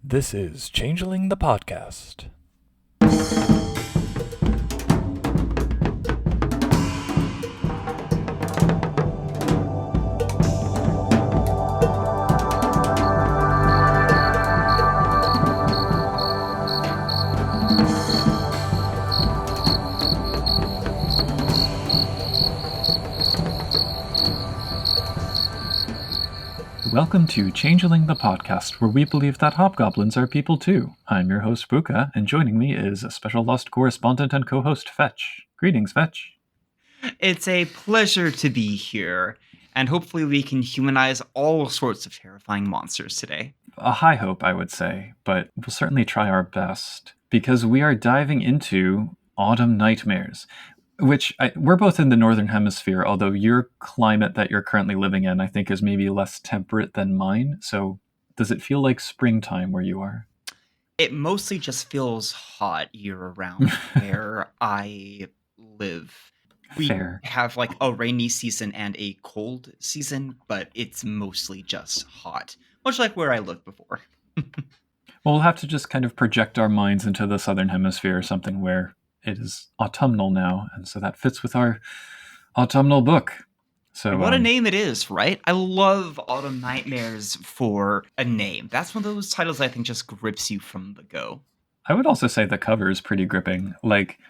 This is Changeling the podcast. Welcome to Changeling the podcast, where we believe that hobgoblins are people too. I'm your host, Buka, and joining me is a special lost correspondent and co-host, Fetch. Greetings, Fetch. It's a pleasure to be here, and hopefully we can humanize all sorts of terrifying monsters today. A high hope, I would say, but we'll certainly try our best, because we are diving into autumn nightmares, which we're both in the northern hemisphere, although your climate that you're currently living in, I think, is maybe less temperate than mine. So does it feel like springtime where you are? It mostly just feels hot year-round where I live. We Fair. have like a rainy season and a cold season, but it's mostly just hot, much like where I lived before. Well, we'll have to just kind of project our minds into the southern hemisphere or something where it is autumnal now, and so that fits with our autumnal book. So What a name it is, right? I love Autumn Nightmares for a name. That's one of those titles I think just grips you from the go. I would also say the cover is pretty gripping. Like,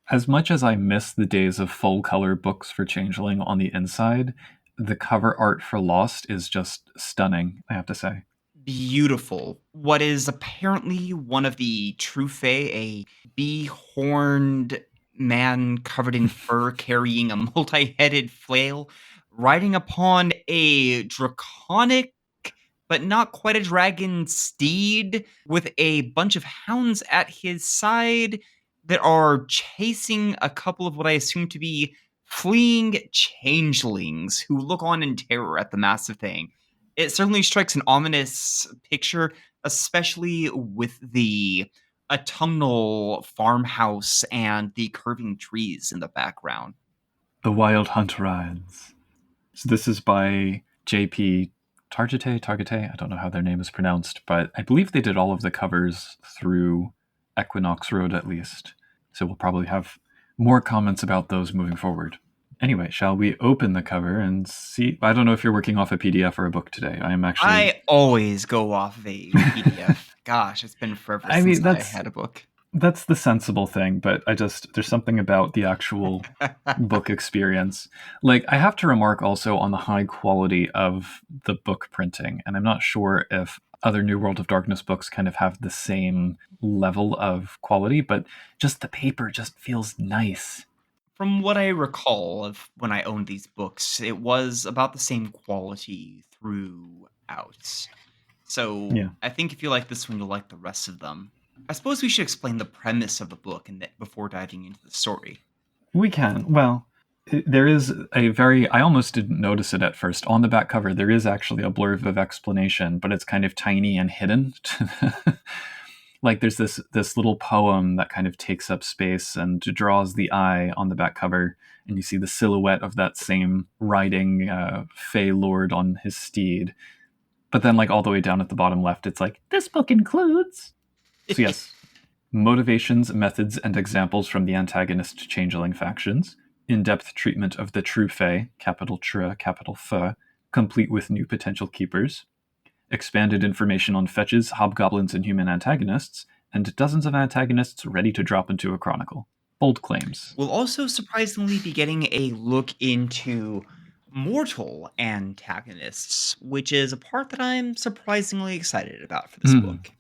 as much as I miss the days of full-color books for Changeling on the inside, the cover art for Lost is just stunning, I have to say. Beautiful. What is apparently one of the true fae, a bee-horned man covered in fur carrying a multi-headed flail, riding upon a draconic but not quite a dragon steed with a bunch of hounds at his side that are chasing a couple of what I assume to be fleeing changelings who look on in terror at the massive thing. It certainly strikes an ominous picture, especially with the autumnal farmhouse and the curving trees in the background. The Wild Hunt Rides. So this is by J.P. Targete, I don't know how their name is pronounced, but I believe they did all of the covers through Equinox Road at least. So we'll probably have more comments about those moving forward. Anyway, shall we open the cover and see? I don't know if you're working off a PDF or a book today. I always go off of a PDF. Gosh, it's been forever since I had a book. That's the sensible thing, but there's something about the actual book experience. Like, I have to remark also on the high quality of the book printing, and I'm not sure if other New World of Darkness books kind of have the same level of quality, but just the paper just feels nice. From what I recall of when I owned these books, it was about the same quality throughout. So Yeah. I think if you like this one, you'll like the rest of them. I suppose we should explain the premise of the book before diving into the story. We can. Well, there is I almost didn't notice it at first. On the back cover, there is actually a blurb of explanation, but it's kind of tiny and hidden. Like, there's this little poem that kind of takes up space and draws the eye on the back cover, and you see the silhouette of that same riding Fey Lord on his steed. But then, like, all the way down at the bottom left, it's like, this book includes... So yes, motivations, methods, and examples from the antagonist changeling factions, in-depth treatment of the true Fae, capital Tr, capital F, complete with new potential keepers, expanded information on fetches, hobgoblins, and human antagonists, and dozens of antagonists ready to drop into a chronicle. Bold claims. We'll also surprisingly be getting a look into mortal antagonists, which is a part that I'm surprisingly excited about for this book.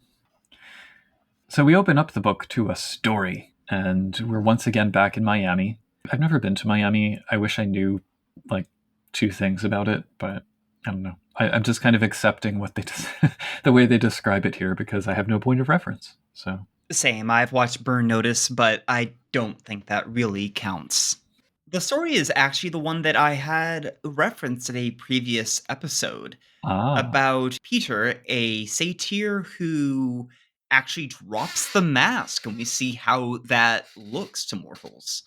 So we open up the book to a story, and we're once again back in Miami. I've never been to Miami. I wish I knew, like, 2 things about it, but I don't know. I'm just kind of accepting what the way they describe it here, because I have no point of reference. So Same. I've watched Burn Notice, but I don't think that really counts. The story is actually the one that I had referenced in a previous episode about Peter, a satyr who actually drops the mask, and we see how that looks to mortals.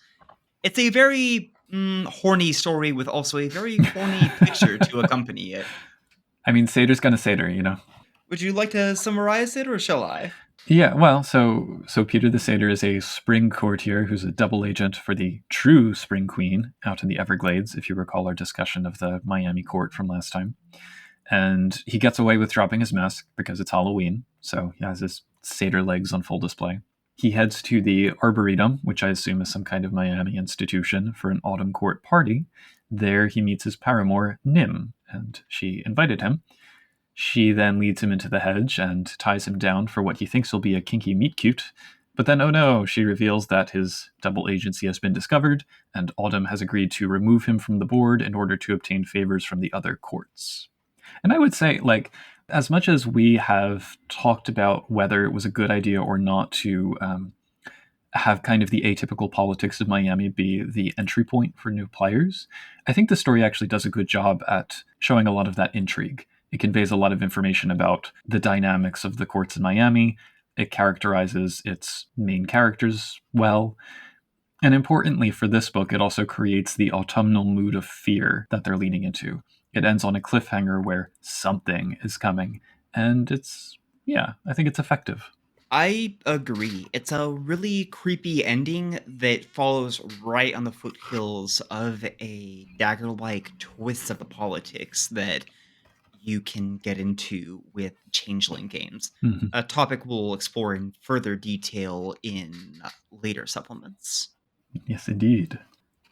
It's a very horny story with also a very horny picture to accompany it. I mean, satyr's gonna satyr, you know? Would you like to summarize it, or shall I? Yeah, well, so Peter the Satyr is a spring courtier who's a double agent for the true Spring Queen out in the Everglades, if you recall our discussion of the Miami court from last time. And he gets away with dropping his mask because it's Halloween, so he has his satyr legs on full display. He heads to the Arboretum, which I assume is some kind of Miami institution, for an autumn court party. There he meets his paramour, Nim, and she invited him. She then leads him into the hedge and ties him down for what he thinks will be a kinky meet cute. But then, oh no, she reveals that his double agency has been discovered, and Autumn has agreed to remove him from the board in order to obtain favors from the other courts. And I would say, like, as much as we have talked about whether it was a good idea or not to have kind of the atypical politics of Miami be the entry point for new players, I think the story actually does a good job at showing a lot of that intrigue. It conveys a lot of information about the dynamics of the courts in Miami. It characterizes its main characters well. And importantly for this book, it also creates the autumnal mood of fear that they're leading into. It ends on a cliffhanger where something is coming. And yeah, I think it's effective. I agree. It's a really creepy ending that follows right on the foothills of a dagger-like twist of the politics that you can get into with Changeling games, Mm-hmm. a topic we'll explore in further detail in later supplements. Yes, indeed.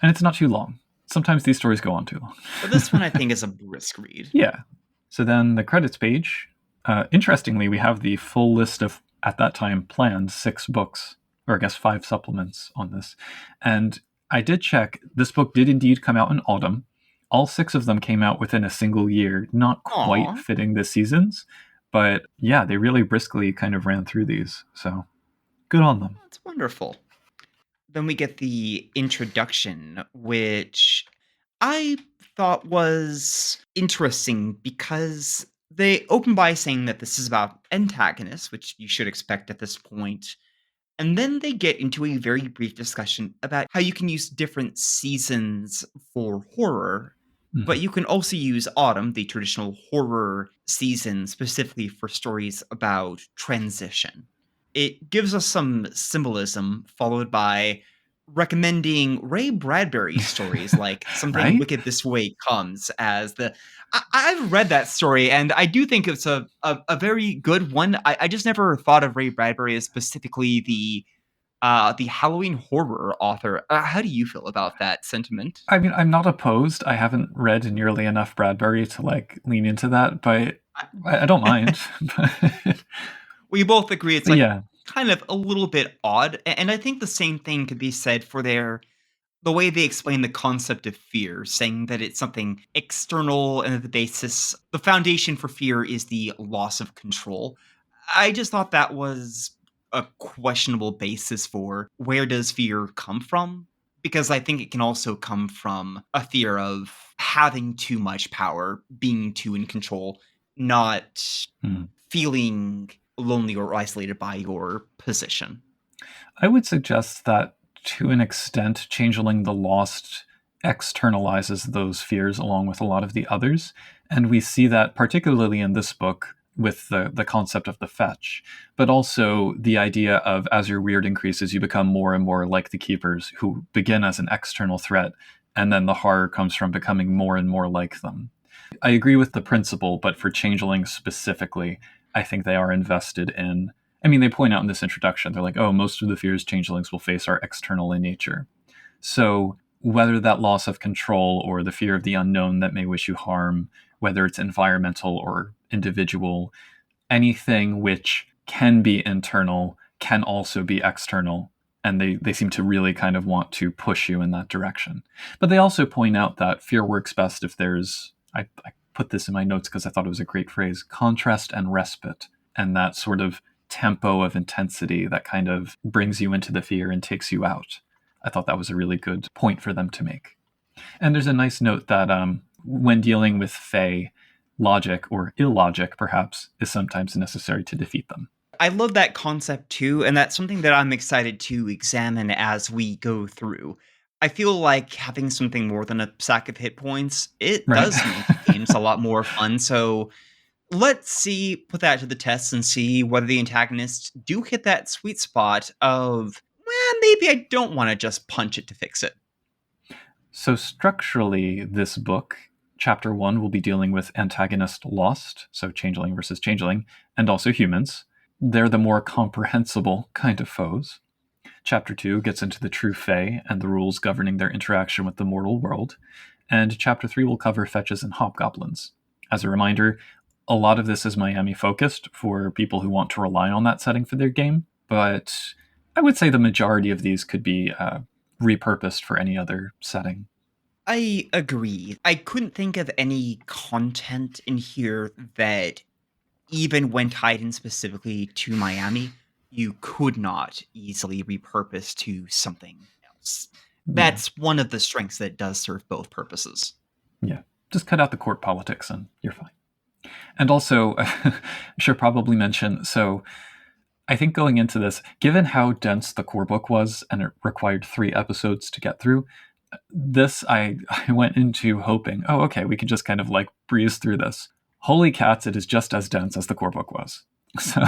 And it's not too long. Sometimes these stories go on too long. But this one, I think, is a brisk read. Yeah. So then the credits page. Interestingly, we have the full list of, at that time, planned 6 books, or I guess 5 supplements on this. And I did check, this book did indeed come out in autumn. All 6 of them came out within a single year, not quite Aw, fitting the seasons. But yeah, they really briskly kind of ran through these. So good on them. that's wonderful. Then we get the introduction, which I thought was interesting because they open by saying that this is about antagonists, which you should expect at this point. And then they get into a very brief discussion about how you can use different seasons for horror, Mhm. but you can also use autumn, the traditional horror season, specifically for stories about transition. It gives us some symbolism, followed by recommending Ray Bradbury stories like Something Right? Wicked This Way Comes as the. I've read that story, and I do think it's a very good one. I just never thought of Ray Bradbury as specifically the Halloween horror author. How do you feel about that sentiment? I mean, I'm not opposed. I haven't read nearly enough Bradbury to like lean into that, but I don't mind. but, We both agree it's but like yeah. kind of a little bit odd, and I think the same thing could be said for the way they explain the concept of fear, saying that it's something external and that the foundation for fear is the loss of control. I just thought that was a questionable basis for where does fear come from? Because I think it can also come from a fear of having too much power, being too in control, not Hmm. feeling lonely or isolated by your position. I would suggest that to an extent, Changeling the Lost externalizes those fears along with a lot of the others. And we see that particularly in this book with the concept of the fetch, but also the idea of as your weird increases, you become more and more like the keepers who begin as an external threat. And then the horror comes from becoming more and more like them. I agree with the principle, but for changelings specifically, I think they are invested in. I mean, they point out in this introduction, they're like, oh, most of the fears changelings will face are external in nature. So whether that loss of control or the fear of the unknown that may wish you harm, whether it's environmental or individual, anything which can be internal can also be external. And they seem to really kind of want to push you in that direction. But they also point out that fear works best if there's, I put this in my notes because I thought it was a great phrase, contrast and respite. And that sort of tempo of intensity that kind of brings you into the fear and takes you out. I thought that was a really good point for them to make. And there's a nice note that when dealing with Fae, logic or illogic, perhaps, is sometimes necessary to defeat them. I love that concept too, and that's something that I'm excited to examine as we go through. I feel like having something more than a sack of hit points, it Right? does make games a lot more fun. So Let's see, put that to the test and see whether the antagonists do hit that sweet spot of, well, maybe I don't want to just punch it to fix it. So, structurally, this book, chapter 1, will be dealing with antagonist lost, so changeling versus changeling, and also humans. They're the more comprehensible kind of foes. Chapter 2 gets into the true Fae and the rules governing their interaction with the mortal world. And Chapter 3 will cover fetches and hobgoblins. As a reminder, a lot of this is Miami focused for people who want to rely on that setting for their game, but I would say the majority of these could be repurposed for any other setting. I agree. I couldn't think of any content in here that, even when tied in specifically to Miami, you could not easily repurpose to something else. Yeah, That's one of the strengths that does serve both purposes. yeah. Just cut out the court politics and you're fine. And also, I should probably mention so I think going into this, given how dense the core book was and it required 3 episodes to get through, this I went into hoping, oh, okay, we can just kind of like breeze through this. Holy cats, it is just as dense as the core book was. So,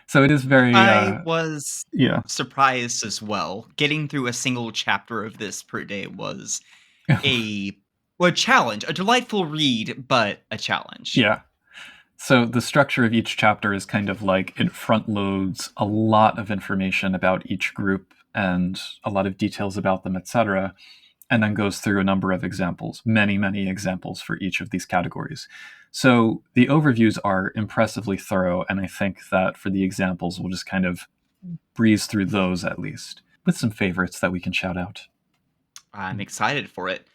so it is very, I was yeah, surprised as well. Getting through a single chapter of this per day was a a challenge, a delightful read, but a challenge. yeah. So the structure of each chapter is kind of like it front loads a lot of information about each group and a lot of details about them, etc., and then goes through a number of examples, many, many examples for each of these categories. So the overviews are impressively thorough, and I think that for the examples, we'll just kind of breeze through those at least, with some favorites that we can shout out. I'm excited for it.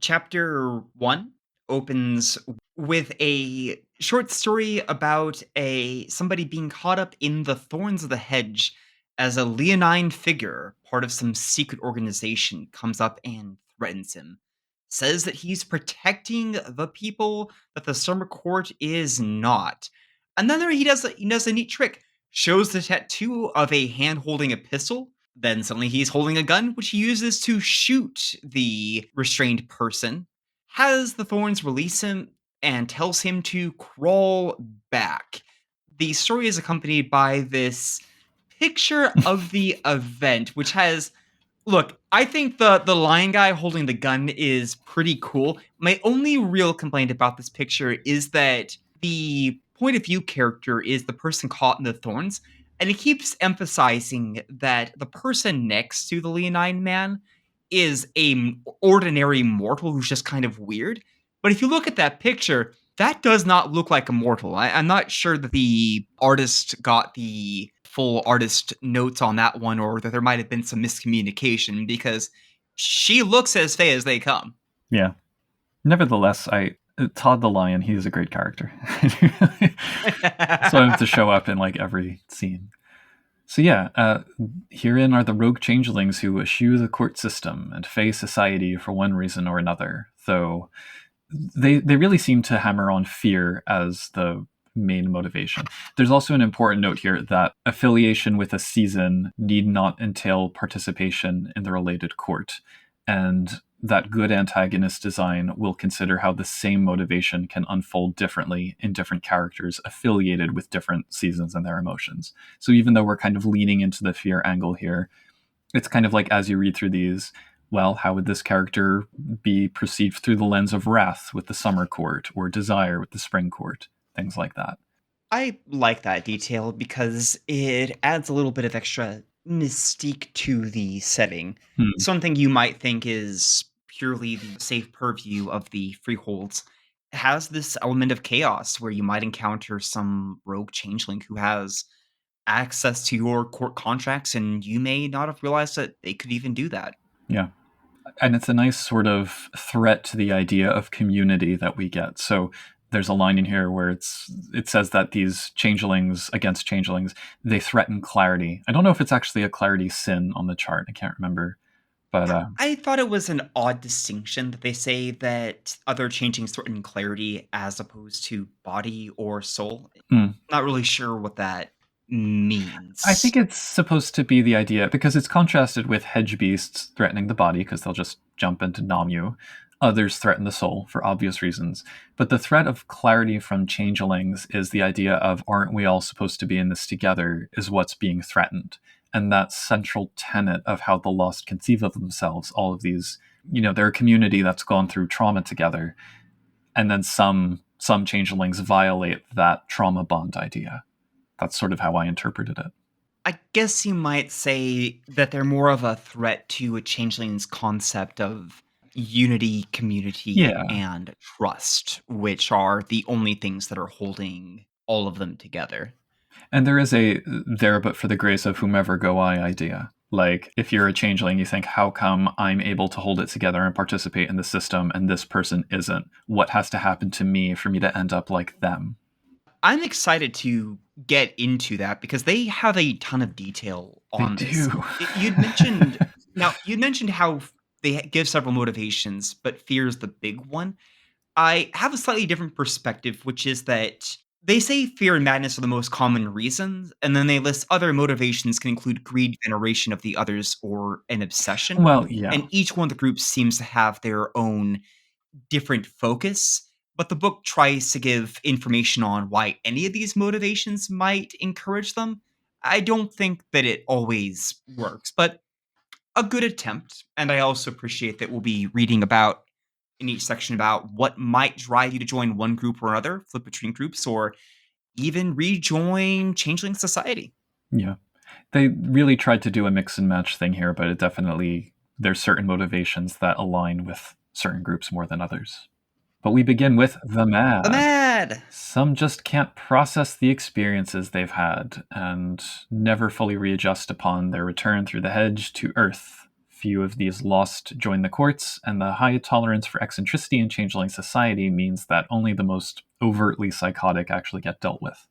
Chapter 1 opens with a short story about a somebody being caught up in the thorns of the hedge as a leonine figure, part of some secret organization, comes up and threatens him. Says that he's protecting the people that the summer court is not. And then he does a neat trick. Shows the tattoo of a hand holding a pistol, then suddenly he's holding a gun, which he uses to shoot the restrained person, has the thorns release him, and tells him to crawl back. The story is accompanied by this picture of the event, which has, look, I think the lion guy holding the gun is pretty cool. My only real complaint about this picture is that the point of view character is the person caught in the thorns, and he keeps emphasizing that the person next to the leonine man is a ordinary mortal who's just kind of weird. But if you look at that picture, that does not look like a mortal. I'm not sure that the artist got the full artist notes on that one, or that there might have been some miscommunication, because she looks as fey as they come. Yeah. Nevertheless, I Todd the Lion, he is a great character. So I have to show up in like every scene. So yeah, herein are the rogue changelings who eschew the court system and fey society for one reason or another. Though they really seem to hammer on fear as the main motivation. There's also an important note here that affiliation with a season need not entail participation in the related court, and that good antagonist design will consider how the same motivation can unfold differently in different characters affiliated with different seasons and their emotions. So even though we're kind of leaning into the fear angle here, it's kind of like as you read through these, well, how would this character be perceived through the lens of wrath with the summer court or desire with the spring court, things like that. I like that detail because it adds a little bit of extra mystique to the setting. Hmm. Something you might think is purely the safe purview of the freeholds has this element of chaos where you might encounter some rogue changeling who has access to your court contracts, and you may not have realized that they could even do that. Yeah. And it's a nice sort of threat to the idea of community that we get. So there's a line in here where it says that these changelings against changelings, they threaten clarity. I don't know if it's actually a clarity sin on the chart. I can't remember. But I thought it was an odd distinction that they say that other changelings threaten clarity as opposed to body or soul. hmm. Not really sure what that I means. think it's supposed to be the idea because it's contrasted with hedge beasts threatening the body because they'll just jump into nom you. Others threaten the soul for obvious reasons. But the threat of clarity from changelings is the idea of aren't we all supposed to be in this together is what's being threatened. And that central tenet of how the lost conceive of themselves, all of these, they're a community that's gone through trauma together. And then some changelings violate that trauma bond idea. That's sort of how I interpreted it. I guess you might say that they're more of a threat to a changeling's concept of unity, community, Yeah. and trust, which are the only things that are holding all of them together. And there is a there but for the grace of whomever go I idea. Like, if you're a changeling, you think, how come I'm able to hold it together and participate in the system and this person isn't? What has to happen to me for me to end up like them? I'm excited to get into that because they have a ton of detail They on this. do. You'd mentioned how they give several motivations, but fear is the big one. I have a slightly different perspective, which is that they say fear and madness are the most common reasons, and then they list other motivations can include greed, veneration of the others, or an obsession. Well, yeah. And each one of the groups seems to have their own different focus, but the book tries to give information on why any of these motivations might encourage them. I don't think that it always works, but a good attempt. And I also appreciate that we'll be reading about in each section about what might drive you to join one group or another, flip between groups, or even rejoin Changeling Society. Yeah. They really tried to do a mix and match thing here, but it definitely, there's certain motivations that align with certain groups more than others. But we begin with the The mad. Mad! Some just can't process the experiences they've had and never fully readjust upon their return through the hedge to Earth. Few of these lost join the courts, and the high tolerance for eccentricity in changeling society means that only the most overtly psychotic actually get dealt with.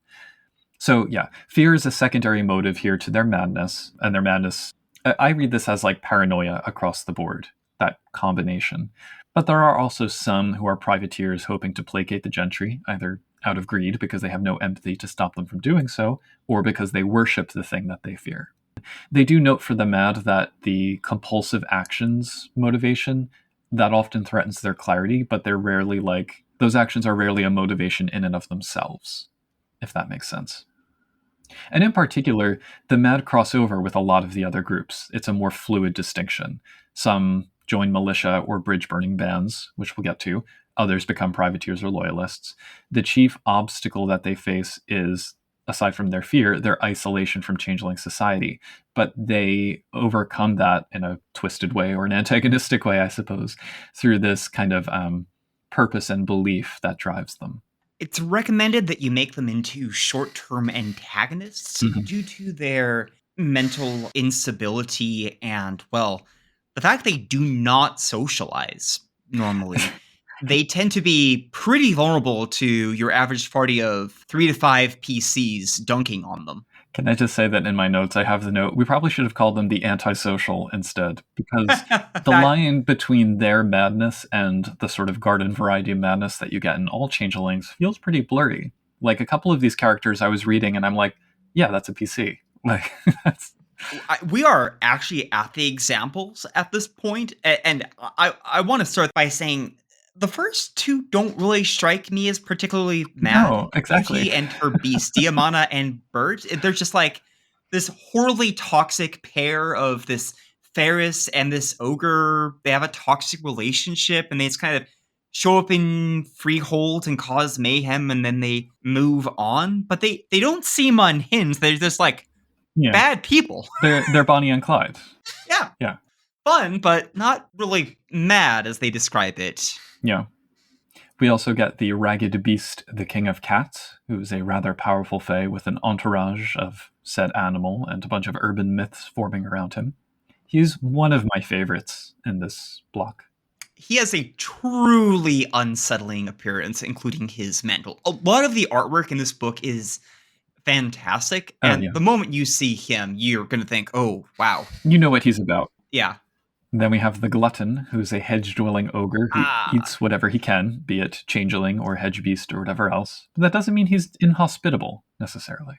So, yeah, fear is a secondary motive here to their madness, and their madness, I read this as like paranoia across the board, that combination. But there are also some who are privateers hoping to placate the gentry, either out of greed because they have no empathy to stop them from doing so, or because they worship the thing that they fear. They do note for the mad that the compulsive actions motivation that often threatens their clarity, but they're rarely like those actions are rarely a motivation in and of themselves, if that makes sense. And in particular, the mad cross over with a lot of the other groups. It's a more fluid distinction. Some join militia or bridge burning bands, which we'll get to. Others become privateers or loyalists. The chief obstacle that they face is, aside from their fear, their isolation from changeling society. But they overcome that in a twisted way, or an antagonistic way, I suppose, through this kind of purpose and belief that drives them. It's recommended that you make them into short term antagonists Mhm. due to their mental instability and, well, the fact they do not socialize normally. They tend to be pretty vulnerable to your average party of 3 to 5 PCs dunking on them. Can I just say that in my notes I have the note, we probably should have called them the antisocial instead, because the That line between their madness and the sort of garden variety madness that you get in all changelings feels pretty blurry. Like, a couple of these characters I was reading and I'm like, yeah, that's a PC. Like, that's we are actually at the examples at this point, and I want to start by saying the first two don't really strike me as particularly mad. no, exactly. Beauty and her beast, Diamana and Bert, they're just like this horribly toxic pair of this Ferris and this ogre. They have a toxic relationship, and they just kind of show up in Freehold and cause mayhem, and then they move on. But they don't seem unhinged. They're just like Yeah, bad people. they're Bonnie and Clyde. Yeah, Yeah, fun, but not really mad as they describe it. yeah. We also get the ragged beast, the King of Cats, who's a rather powerful fae with an entourage of said animal and a bunch of urban myths forming around him. He's one of my favorites in this block. He has a truly unsettling appearance, including his mantle. A lot of the artwork in this book is fantastic, Oh, and yeah. the moment you see him, you're going to think, oh, wow. You know what he's about. Yeah. Then we have the Glutton, who's a hedge-dwelling ogre who Ah, eats whatever he can, be it changeling or hedge beast or whatever else. But that doesn't mean he's inhospitable, necessarily.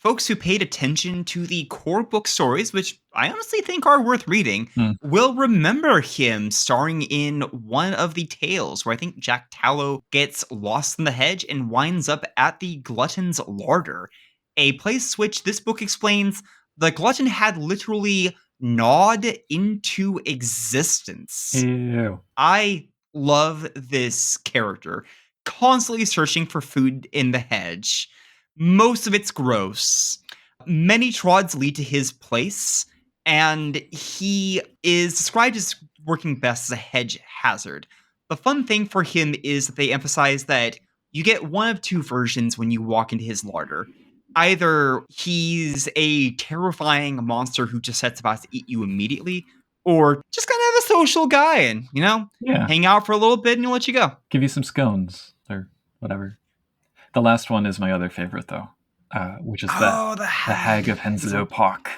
folks who paid attention to the core book stories, which I honestly think are worth reading, Mm. will remember him starring in one of the tales where I think Jack Tallow gets lost in the hedge and winds up at the Glutton's larder, a place which this book explains the Glutton had literally gnawed into existence. Ew. I love this character, constantly searching for food in the hedge. Most of it's gross. Many trods lead to his place, and he is described as working best as a hedge hazard. The fun thing for him is that they emphasize that you get one of two versions when you walk into his larder. Either he's a terrifying monster who just sets about to eat you immediately, or just kind of a social guy and, Yeah. hang out for a little bit and he'll let you go. Give you some scones or whatever. The last one is my other favorite, though, which is Oh, the the Hag of hag. Henslow Park.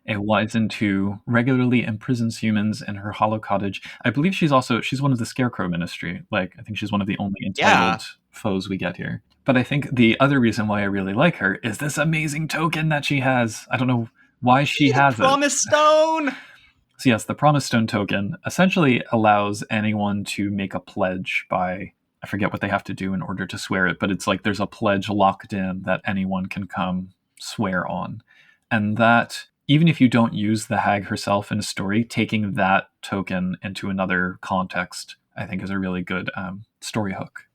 A wizened who regularly imprisons humans in her hollow cottage. I believe she's one of the Scarecrow Ministry. Like, I think she's one of the only Yeah. entitled foes we get here. But I think the other reason why I really like her is this amazing token that she has. I don't know why she The has it. Promise Stone. So yes, the Promise Stone token essentially allows anyone to make a pledge by, I forget what they have to do in order to swear it, but it's like there's a pledge locked in that anyone can come swear on. And that, even if you don't use the hag herself in a story, taking that token into another context, I think is a really good story hook.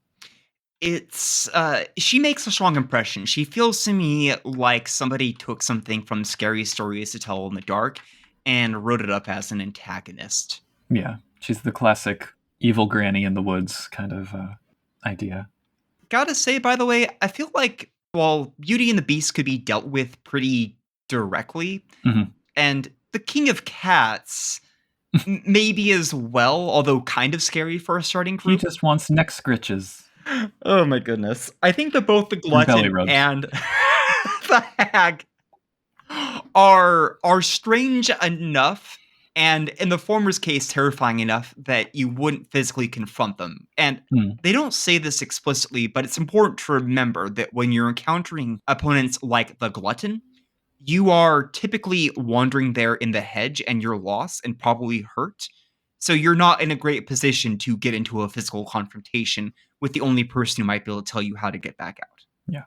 It's she makes a strong impression. She feels to me like somebody took something from Scary Stories to Tell in the Dark and wrote it up as an antagonist. Yeah, she's the classic evil granny in the woods kind of idea. Gotta say, by the way, I feel like while Beauty and the Beast could be dealt with pretty directly, Mhm. and the King of Cats maybe as well, although kind of scary for a starting He group. just wants neck scritches Oh my goodness. I think that both the and belly Glutton rubs. and the Hag are strange enough, and in the former's case, terrifying enough that you wouldn't physically confront them. And Hmm. they don't say this explicitly, but it's important to remember that when you're encountering opponents like the Glutton, you are typically wandering there in the hedge and you're lost and probably hurt. So you're not in a great position to get into a physical confrontation with the only person who might be able to tell you how to get back out. Yeah.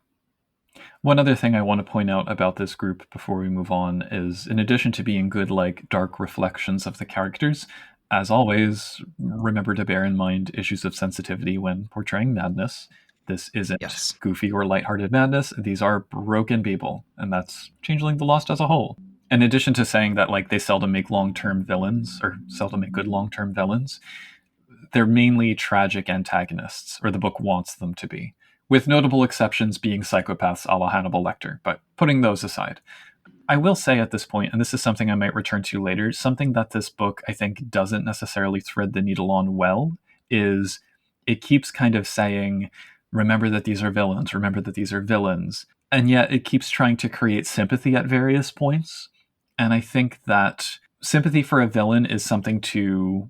One other thing I want to point out about this group before we move on is, in addition to being good, like, dark reflections of the characters, as always, remember to bear in mind issues of sensitivity when portraying madness. This isn't Yes. goofy or lighthearted madness. These are broken people, and that's Changeling the Lost as a whole. In addition to saying that, like, they seldom make long-term villains, or seldom make good long-term villains, they're mainly tragic antagonists, or the book wants them to be, with notable exceptions being psychopaths a la Hannibal Lecter. But putting those aside, I will say at this point, and this is something I might return to later, something that this book I think doesn't necessarily thread the needle on well is it keeps kind of saying, remember that these are villains, remember that these are villains. And yet it keeps trying to create sympathy at various points. And I think that sympathy for a villain is something to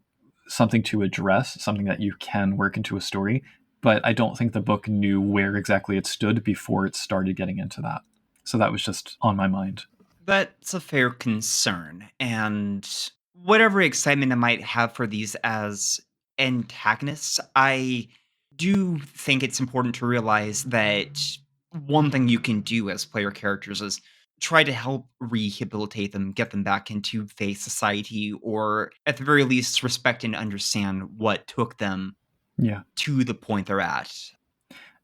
address, something that you can work into a story. But I don't think the book knew where exactly it stood before it started getting into that. So that was just on my mind. That's a fair concern. And whatever excitement I might have for these as antagonists, I do think it's important to realize that one thing you can do as player characters is try to help rehabilitate them, get them back into face society, or at the very least, respect and understand what took them Yeah. to the point they're at.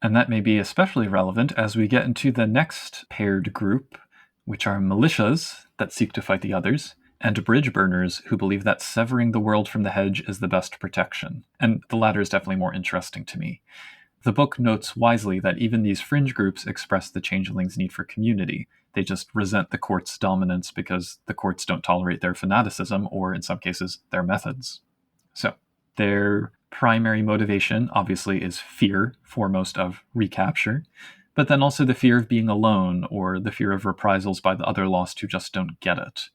And that may be especially relevant as we get into the next paired group, which are militias that seek to fight the others, and bridge burners who believe that severing the world from the hedge is the best protection. And the latter is definitely more interesting to me. The book notes wisely that even these fringe groups express the changelings' need for community. They just resent the court's dominance because the courts don't tolerate their fanaticism, or in some cases, their methods. So, their primary motivation, obviously, is fear, foremost of recapture, but then also the fear of being alone, or the fear of reprisals by the other lost who just don't get it.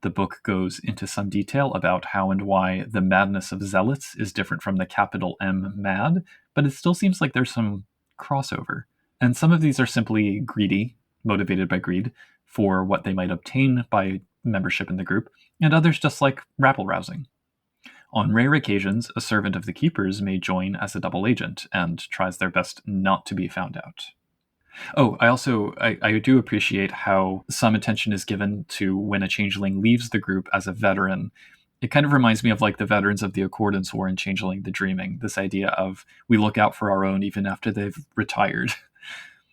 The book goes into some detail about how and why the madness of zealots is different from the capital M mad, but it still seems like there's some crossover. And some of these are simply greedy, motivated by greed for what they might obtain by membership in the group, and others just like rabble rousing. On rare occasions, a servant of the keepers may join as a double agent and tries their best not to be found out. Oh, I do appreciate how some attention is given to when a changeling leaves the group as a veteran. It kind of reminds me of like the veterans of the Accordance War in Changeling the Dreaming, this idea of we look out for our own even after they've retired.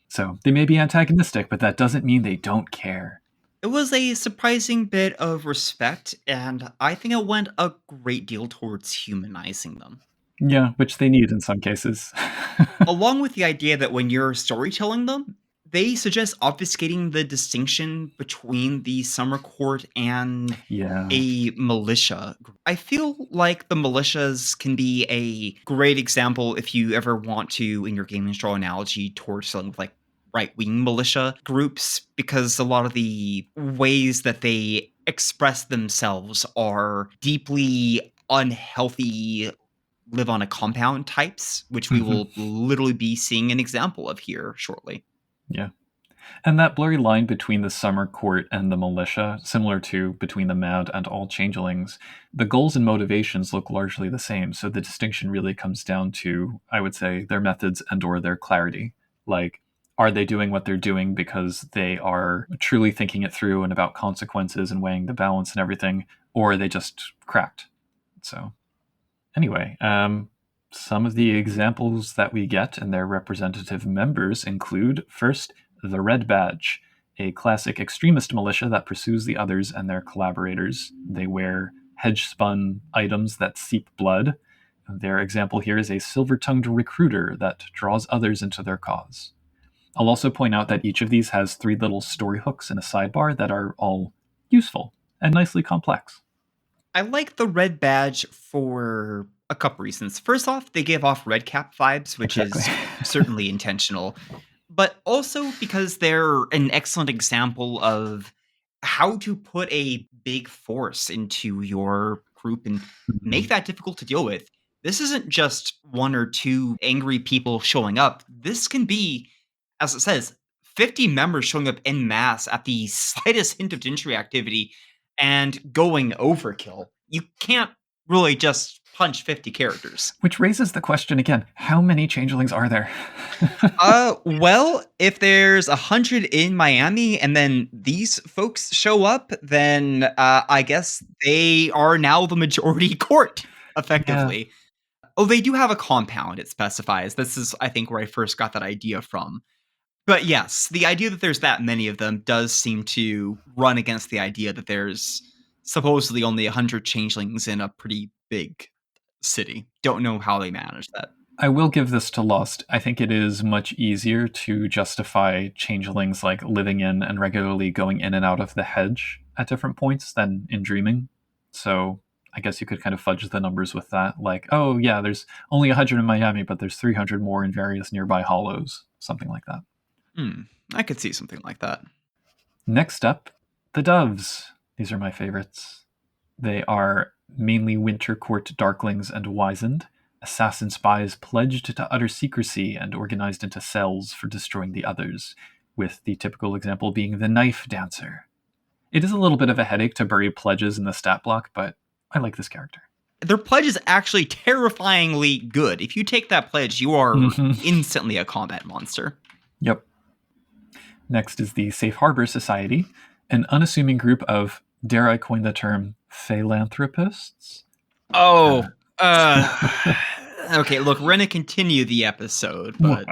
So they may be antagonistic, but that doesn't mean they don't care. It was a surprising bit of respect, and I think it went a great deal towards humanizing them. Yeah, which they need in some cases. Along with the idea that when you're storytelling them, they suggest obfuscating the distinction between the summer court and Yeah. a militia. I feel like the militias can be a great example if you ever want to, in your gaming straw analogy, towards something like right-wing militia groups, because a lot of the ways that they express themselves are deeply unhealthy live on a compound types, which we Mhm. will literally be seeing an example of here shortly. Yeah. And that blurry line between the summer court and the militia, similar to between the mad and all changelings, the goals and motivations look largely the same. So the distinction really comes down to, I would say, their methods and or their clarity. Like, are they doing what they're doing because they are truly thinking it through and about consequences and weighing the balance and everything, or are they just cracked? So anyway, some of the examples that we get and their representative members include first, the Red Badge, a classic extremist militia that pursues the others and their collaborators. They wear hedge spun items that seep blood. Their example here is a silver tongued recruiter that draws others into their cause. I'll also point out that each of these has 3 little story hooks in a sidebar that are all useful and nicely complex. I like the red badge for a couple reasons. First off, they give off red cap vibes, which Exactly. is certainly intentional, but also because they're an excellent example of how to put a big force into your group and make Mhm. that difficult to deal with. This isn't just 1 or 2 angry people showing up. This can be, as it says, 50 members showing up en masse at the slightest hint of Gentry activity and going overkill. You can't really just punch 50 characters. Which raises the question again, how many changelings are there? Well, if there's 100 in Miami and then these folks show up, then I guess they are now the majority court, Yeah, effectively. Oh, they do have a compound, it specifies. This is, I think, where I first got that idea from. But yes, the idea that there's that many of them does seem to run against the idea that there's supposedly only 100 changelings in a pretty big city. Don't know how they manage that. I will give this to Lost. I think it is much easier to justify changelings like living in and regularly going in and out of the hedge at different points than in Dreaming. So I guess you could kind of fudge the numbers with that. Like, oh yeah, there's only 100 in Miami, but there's 300 more in various nearby hollows. Something like that. Hmm, I could see something like that. Next up, the Doves. These are my favorites. They are mainly Winter Court Darklings and Wizened, assassin spies pledged to utter secrecy and organized into cells for destroying the others, with the typical example being the Knife Dancer. It is a little bit of a headache to bury pledges in the stat block, but I like this character. Their pledge is actually terrifyingly good. If you take that pledge, you are Mhm. instantly a combat monster. Yep. Next is the Safe Harbor Society, an unassuming group of, dare I coin the term, philanthropists? Oh, okay, look, we're going to continue the episode, but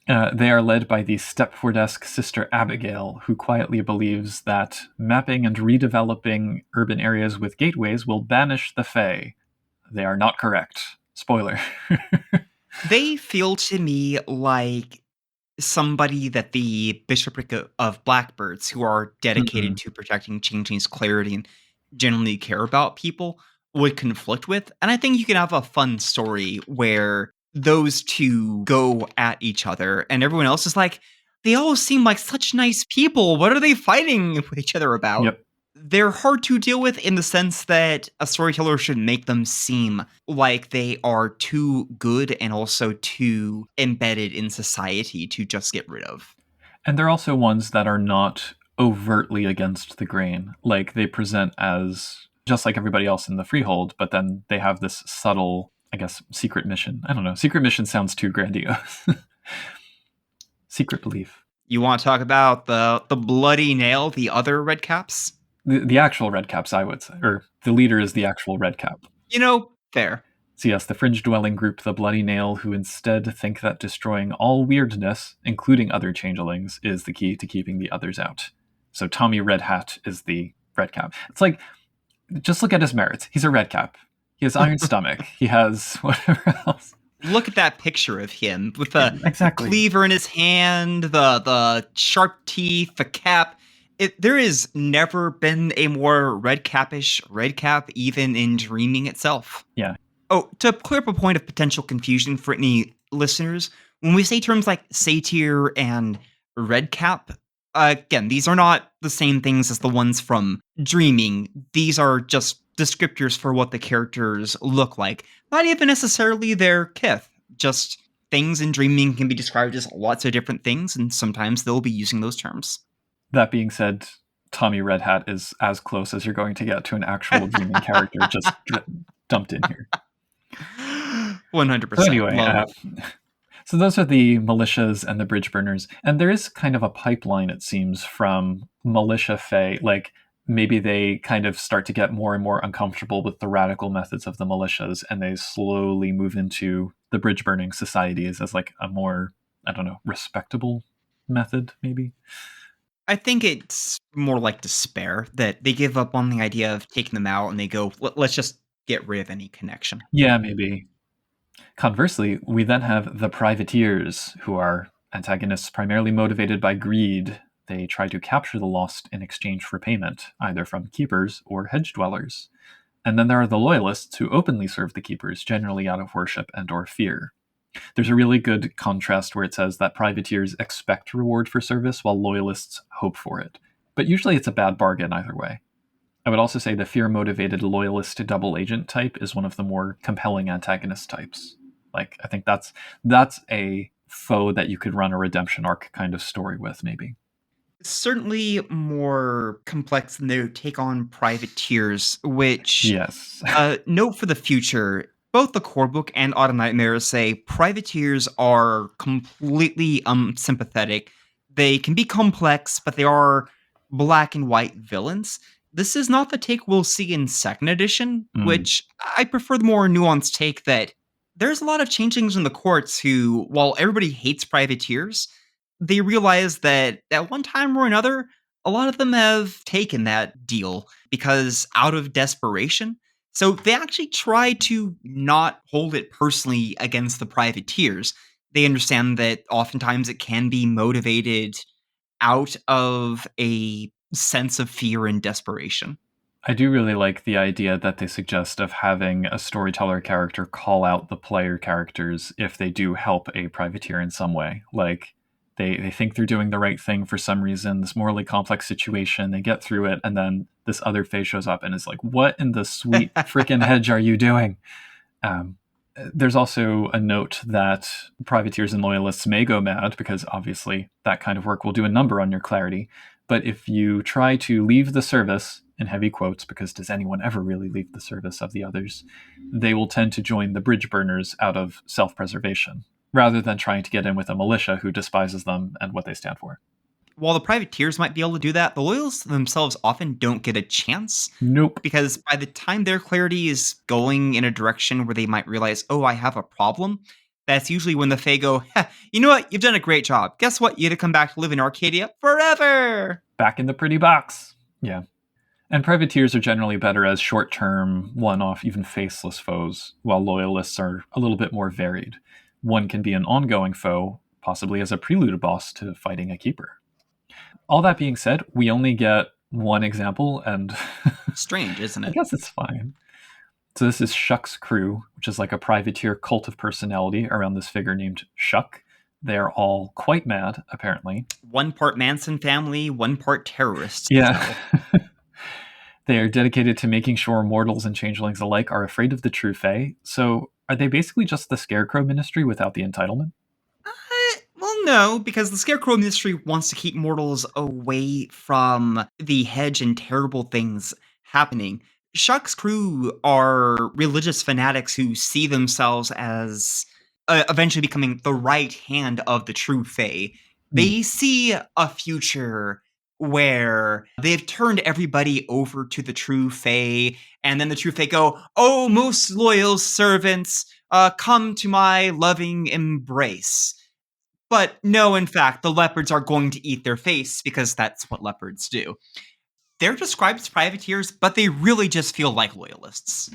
They are led by the Stepford-esque Sister Abigail, who quietly believes that mapping and redeveloping urban areas with gateways will banish the Fae. They are not correct. Spoiler. they feel to me like somebody that the bishopric of blackbirds who are dedicated Mm-mm. to protecting changeling's clarity and generally care about people would conflict with. And I think you can have a fun story where those two go at each other and everyone else is like, they all seem like such nice people. What are they fighting with each other about? Yep. They're hard to deal with in the sense that a storyteller should make them seem like they are too good and also too embedded in society to just get rid of. And they're also ones that are not overtly against the grain. Like they present as just like everybody else in the Freehold, but then they have this subtle, I guess, secret mission. I don't know. Secret mission sounds too grandiose. Secret belief. You want to talk about the bloody nail, the other redcaps? The actual redcaps, I would say. Or the leader is the actual redcap. Fair. So yes, the fringe-dwelling group, the Bloody Nail, who instead think that destroying all weirdness, including other changelings, is the key to keeping the others out. So Tommy Red Hat is the redcap. It's like, just look at his merits. He's a redcap. He has iron stomach. He has whatever else. Look at that picture of him with Yeah, the exactly. cleaver in his hand, the sharp teeth, the cap. There has never been a more redcapish redcap, even in dreaming itself. Yeah. Oh, to clear up a point of potential confusion for any listeners, when we say terms like satyr and redcap, again, these are not the same things as the ones from Dreaming. These are just descriptors for what the characters look like, not even necessarily their kith. Just things in Dreaming can be described as lots of different things, and sometimes they'll be using those terms. That being said, Tommy Red Hat is as close as you're going to get to an actual dreaming character just dumped in here. 100%. So anyway, so those are the militias and the bridge burners, and there is kind of a pipeline, it seems, from militia fae. Like maybe they kind of start to get more and more uncomfortable with the radical methods of the militias, and they slowly move into the bridge burning societies as like a more, I don't know, respectable method, maybe. I think it's more like despair that they give up on the idea of taking them out and they go, let's just get rid of any connection. Yeah, maybe. Conversely, we then have the privateers, who are antagonists primarily motivated by greed. They try to capture the lost in exchange for payment, either from keepers or hedge dwellers. And then there are the loyalists, who openly serve the keepers, generally out of worship and or fear. There's a really good contrast where it says that privateers expect reward for service while loyalists hope for it. But usually it's a bad bargain either way. I would also say the fear-motivated loyalist double agent type is one of the more compelling antagonist types. Like, I think that's a foe that you could run a redemption arc kind of story with, maybe. Certainly more complex than their take on privateers, which, Yes. note for the future, both the core book and Autumn Nightmares say privateers are completely unsympathetic. They can be complex, but they are black and white villains. This is not the take we'll see in second edition, Mm. which I prefer the more nuanced take that there's a lot of changelings in the courts who, while everybody hates privateers, they realize that at one time or another, a lot of them have taken that deal because out of desperation. So they actually try to not hold it personally against the privateers. They understand that oftentimes it can be motivated out of a sense of fear and desperation. I do really like the idea that they suggest of having a storyteller character call out the player characters if they do help a privateer in some way. Like, they think they're doing the right thing for some reason, this morally complex situation, they get through it, and then this other phase shows up and is like, what in the sweet freaking hedge are you doing? Um, there's also a note that privateers and loyalists may go mad because obviously that kind of work will do a number on your clarity. But if you try to leave the service, in heavy quotes, because does anyone ever really leave the service of the others, they will tend to join the bridge burners out of self-preservation, rather than trying to get in with a militia who despises them and what they stand for. While the privateers might be able to do that, the loyalists themselves often don't get a chance. Nope. Because by the time their clarity is going in a direction where they might realize, oh, I have a problem, that's usually when the Fae go, you know what? You've done a great job. Guess what? You get to come back to live in Arcadia forever. Back in the pretty box. Yeah. And privateers are generally better as short-term, one-off, even faceless foes, while loyalists are a little bit more varied. One can be an ongoing foe, possibly as a prelude boss to fighting a keeper. All that being said, we only get one example, and Strange, isn't I it? guess it's fine. So this is Shuck's crew, which is like a privateer cult of personality around this figure named Shuck. They're all quite mad, apparently. One part Manson family, one part terrorists. Yeah. They are dedicated to making sure mortals and changelings alike are afraid of the true Fae. So are they basically just the Scarecrow Ministry without the entitlement? Well, No, because the Scarecrow Mystery wants to keep mortals away from the hedge and terrible things happening. Shuck's crew are religious fanatics who see themselves as eventually becoming the right hand of the true Fae. Mm. They see a future where they've turned everybody over to the true Fae, and then the true Fae go, "Oh, most loyal servants, come to my loving embrace." But no, in fact, the leopards are going to eat their face because that's what leopards do. They're described as privateers, but they really just feel like loyalists.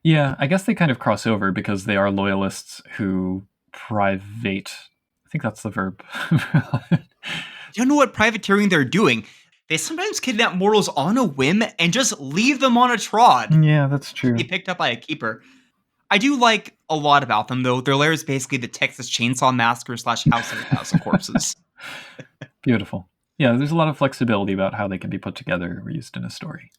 Yeah, I guess they kind of cross over because they are loyalists who private. I think that's the verb. You don't know what privateering they're doing. They sometimes kidnap mortals on a whim and just leave them on a trod. Yeah, that's Be true. picked up by a keeper. I do like a lot about them, though. Their lair is basically the Texas Chainsaw Massacre / House of a Thousand Corpses. Beautiful. Yeah, there's a lot of flexibility about how they can be put together or used in a story.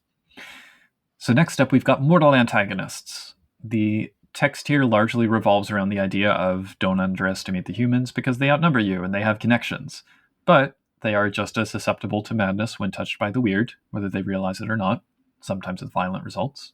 So next up, we've got mortal antagonists. The text here largely revolves around the idea of don't underestimate the humans because they outnumber you and they have connections. But they are just as susceptible to madness when touched by the weird, whether they realize it or not, sometimes with violent results.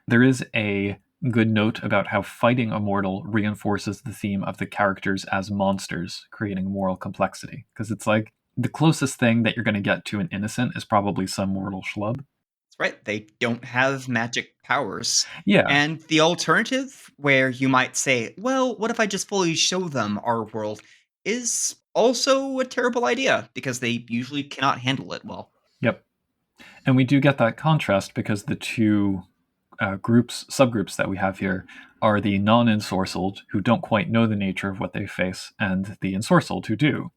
There is a good note about how fighting a mortal reinforces the theme of the characters as monsters, creating moral complexity. Because it's like the closest thing that you're going to get to an innocent is probably some mortal schlub. That's right. They don't have magic powers. Yeah, And the alternative, where you might say, well, what if I just fully show them our world, is also a terrible idea because they usually cannot handle it well. yep. And we do get that contrast because the two subgroups that we have here are the non-ensorcelled, who don't quite know the nature of what they face, and the ensorcelled, who do.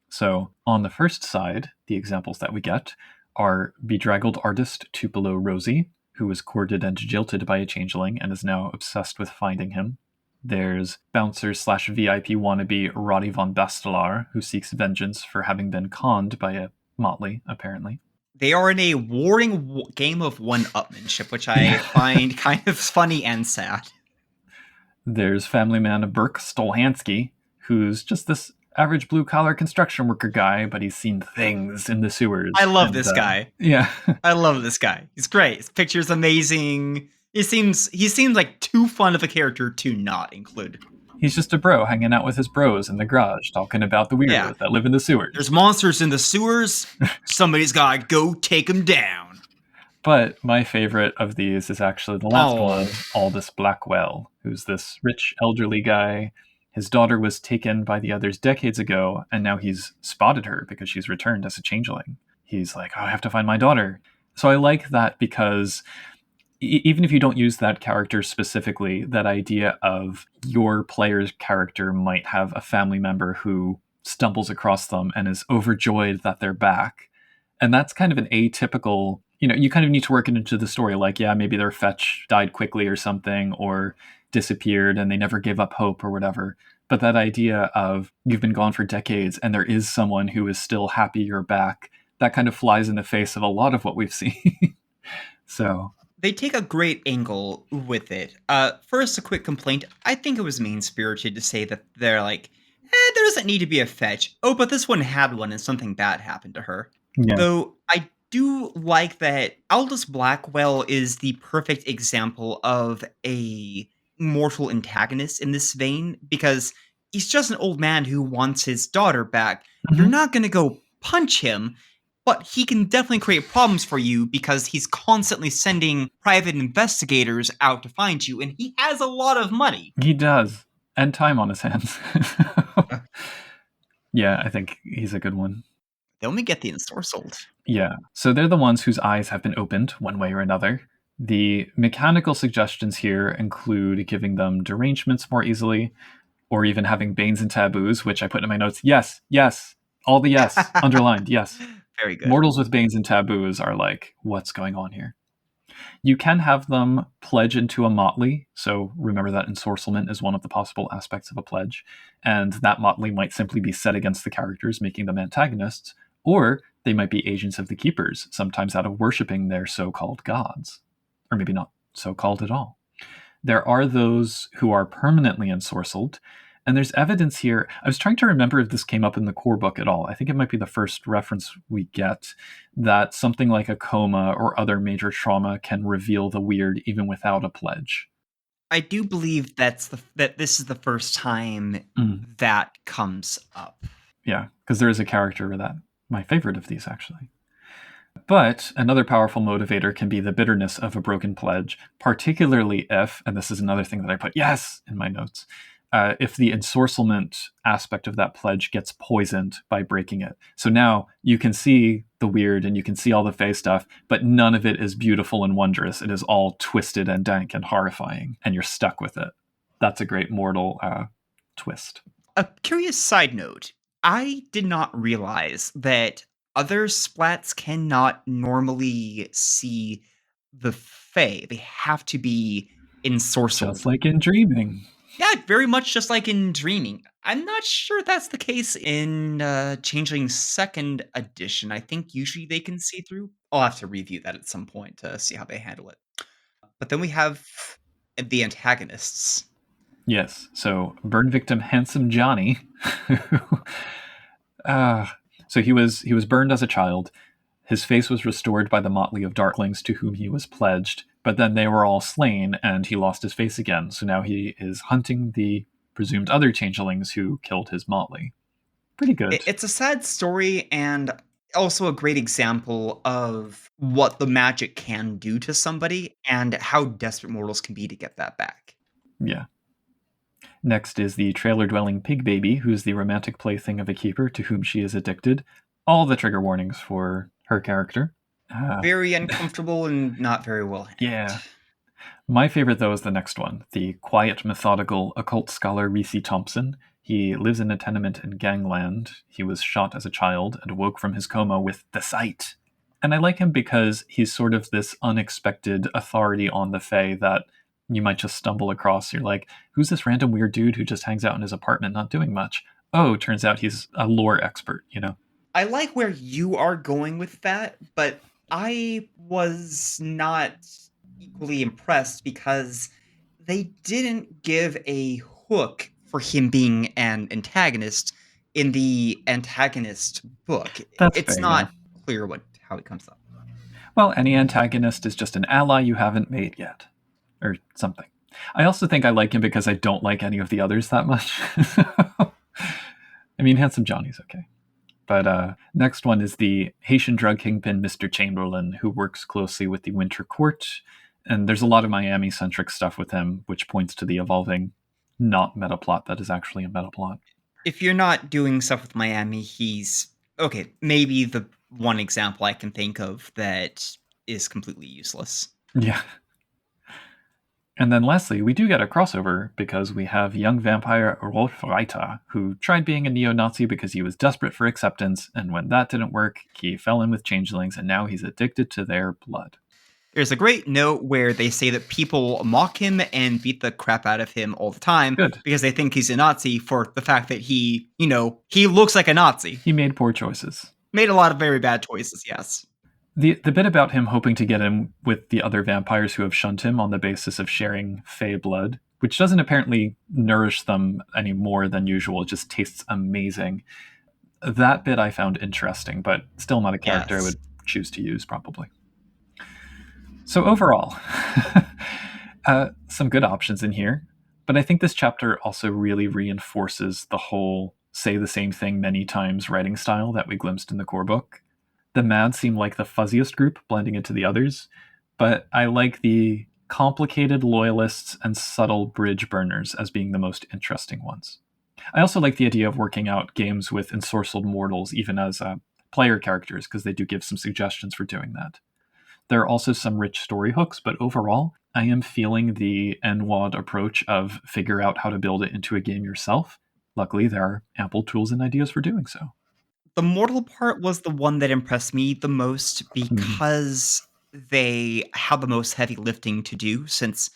So on the first side, the examples that we get are bedraggled artist Tupelo Rosie, who was courted and jilted by a changeling and is now obsessed with finding him. There's bouncer/VIP wannabe Roddy von Bastelar, who seeks vengeance for having been conned by a motley, apparently. They are in a warring game of one-upmanship, which I find kind of funny and sad. There's family man Burke Stolhansky, who's just this average blue-collar construction worker guy, but he's seen things in the sewers. I love this guy. Yeah. I love this guy. He's great. His picture's amazing. He seems like too fun of a character to not include. He's just a bro hanging out with his bros in the garage, talking about the weirdos that live in the sewers. There's monsters in the sewers. Somebody's got to go take them down. But my favorite of these is actually the last one, Aldous Blackwell, who's this rich elderly guy. His daughter was taken by the others decades ago, and now he's spotted her because she's returned as a changeling. He's like, oh, I have to find my daughter. So I like that because even if you don't use that character specifically, that idea of your player's character might have a family member who stumbles across them and is overjoyed that they're back. And that's kind of an atypical, you kind of need to work it into the story. Like, yeah, maybe their fetch died quickly or something, or disappeared and they never gave up hope or whatever. But that idea of you've been gone for decades and there is someone who is still happy you're back, that kind of flies in the face of a lot of what we've seen. So they take a great angle with it. First, a quick complaint. I think it was mean-spirited to say that they're like, there doesn't need to be a fetch. Oh, but this one had one and something bad happened to her. yeah. Though I do like that Aldous Blackwell is the perfect example of a mortal antagonist in this vein, because he's just an old man who wants his daughter back. Mm-hmm. You're not going to go punch him, but he can definitely create problems for you because he's constantly sending private investigators out to find you, and he has a lot of money. He does, and time on his hands. Yeah, I think he's a good one. They only get the ensorcelled. Yeah, so they're the ones whose eyes have been opened one way or another. The mechanical suggestions here include giving them derangements more easily, or even having banes and taboos, which I put in my notes. Yes, all the yes, underlined, yes. Very good. Mortals with banes and taboos are like, what's going on here? You can have them pledge into a motley, so remember that ensorcelment is one of the possible aspects of a pledge, and that motley might simply be set against the characters, making them antagonists, or they might be agents of the keepers, sometimes out of worshipping their so-called gods. Or maybe not so-called at all. There are those who are permanently ensorcelled, And there's evidence here. I was trying to remember if this came up in the core book at all. I think it might be the first reference we get that something like a coma or other major trauma can reveal the weird even without a pledge. I do believe that this is the first time Mm, that comes up. yeah, because there is a character that my favorite of these actually. But another powerful motivator can be the bitterness of a broken pledge, particularly if, and this is another thing that I put yes in my notes, if the ensorcelment aspect of that pledge gets poisoned by breaking it. So now you can see the weird and you can see all the Fae stuff, but none of it is beautiful and wondrous. It is all twisted and dank and horrifying, and you're stuck with it. That's a great mortal twist. A curious side note, I did not realize that other splats cannot normally see the Fae. They have to be Just ensorcelled. like in dreaming. Yeah, very much just like in Dreaming. I'm not sure that's the case in Changeling 2nd edition. I think usually they can see through. I'll have to review that at some point to see how they handle it. But then we have the antagonists. Yes. So burn victim handsome Johnny. uh, so he was burned as a child. His face was restored by the motley of darklings to whom he was pledged, but then they were all slain, and he lost his face again. So now he is hunting the presumed other changelings who killed his motley. Pretty good. It's a sad story and also a great example of what the magic can do to somebody and how desperate mortals can be to get that back. Yeah. Next is the trailer dwelling pig baby, who's the romantic plaything of a keeper to whom she is addicted. All the trigger warnings for her character. Very uncomfortable and not very well handled. Yeah. My favorite, though, is the next one, the quiet, methodical occult scholar Reese Thompson. He lives in a tenement in Gangland. He was shot as a child and woke from his coma with the sight. And I like him because he's sort of this unexpected authority on the Fae that you might just stumble across. You're like, who's this random weird dude who just hangs out in his apartment not doing much? Oh, turns out he's a lore expert, you know? I like where you are going with that, but I was not equally impressed because they didn't give a hook for him being an antagonist in the antagonist book. That's It's fair, yeah. not clear how it comes up. Well, any antagonist is just an ally you haven't made yet. Or something. I also think I like him because I don't like any of the others that much. I mean, Handsome Johnny's okay. But next one is the Haitian drug kingpin Mr. Chamberlain, who works closely with the Winter Court. And there's a lot of Miami-centric stuff with him, which points to the evolving not meta plot that is actually a meta plot. If you're not doing stuff with Miami, he's okay. Maybe the one example I can think of that is completely useless. Yeah. And then lastly, we do get a crossover because we have young vampire Rolf Reiter, who tried being a neo-Nazi because he was desperate for acceptance, and when that didn't work, he fell in with changelings, and now he's addicted to their blood. There's a great note where they say that people mock him and beat the crap out of him all the time Good. because they think he's a Nazi for the fact that he looks like a Nazi. He made poor choices. Made a lot of very bad choices, yes. The bit about him hoping to get in with the other vampires who have shunned him on the basis of sharing Fey blood, which doesn't apparently nourish them any more than usual, it just tastes amazing. That bit I found interesting, but still not a character I Yes. would choose to use, probably. So overall, some good options in here, but I think this chapter also really reinforces the whole say the same thing many times writing style that we glimpsed in the core book. The Mad seem like the fuzziest group blending into the others, but I like the complicated loyalists and subtle bridge burners as being the most interesting ones. I also like the idea of working out games with ensorcelled mortals even as player characters, because they do give some suggestions for doing that. There are also some rich story hooks, but overall, I am feeling the NWAD approach of figure out how to build it into a game yourself. Luckily, there are ample tools and ideas for doing so. The mortal part was the one that impressed me the most because they have the most heavy lifting to do. Since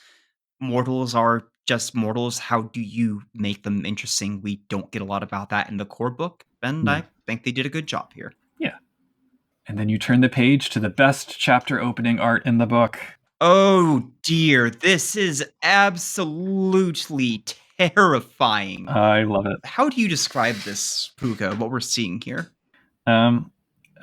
mortals are just mortals, how do you make them interesting? We don't get a lot about that in the core book, and Yeah. I think they did a good job here. Yeah. And then you turn the page to the best chapter opening art in the book. Oh dear, this is absolutely terrifying. I love it. How do you describe this, Puka, what we're seeing here? Um,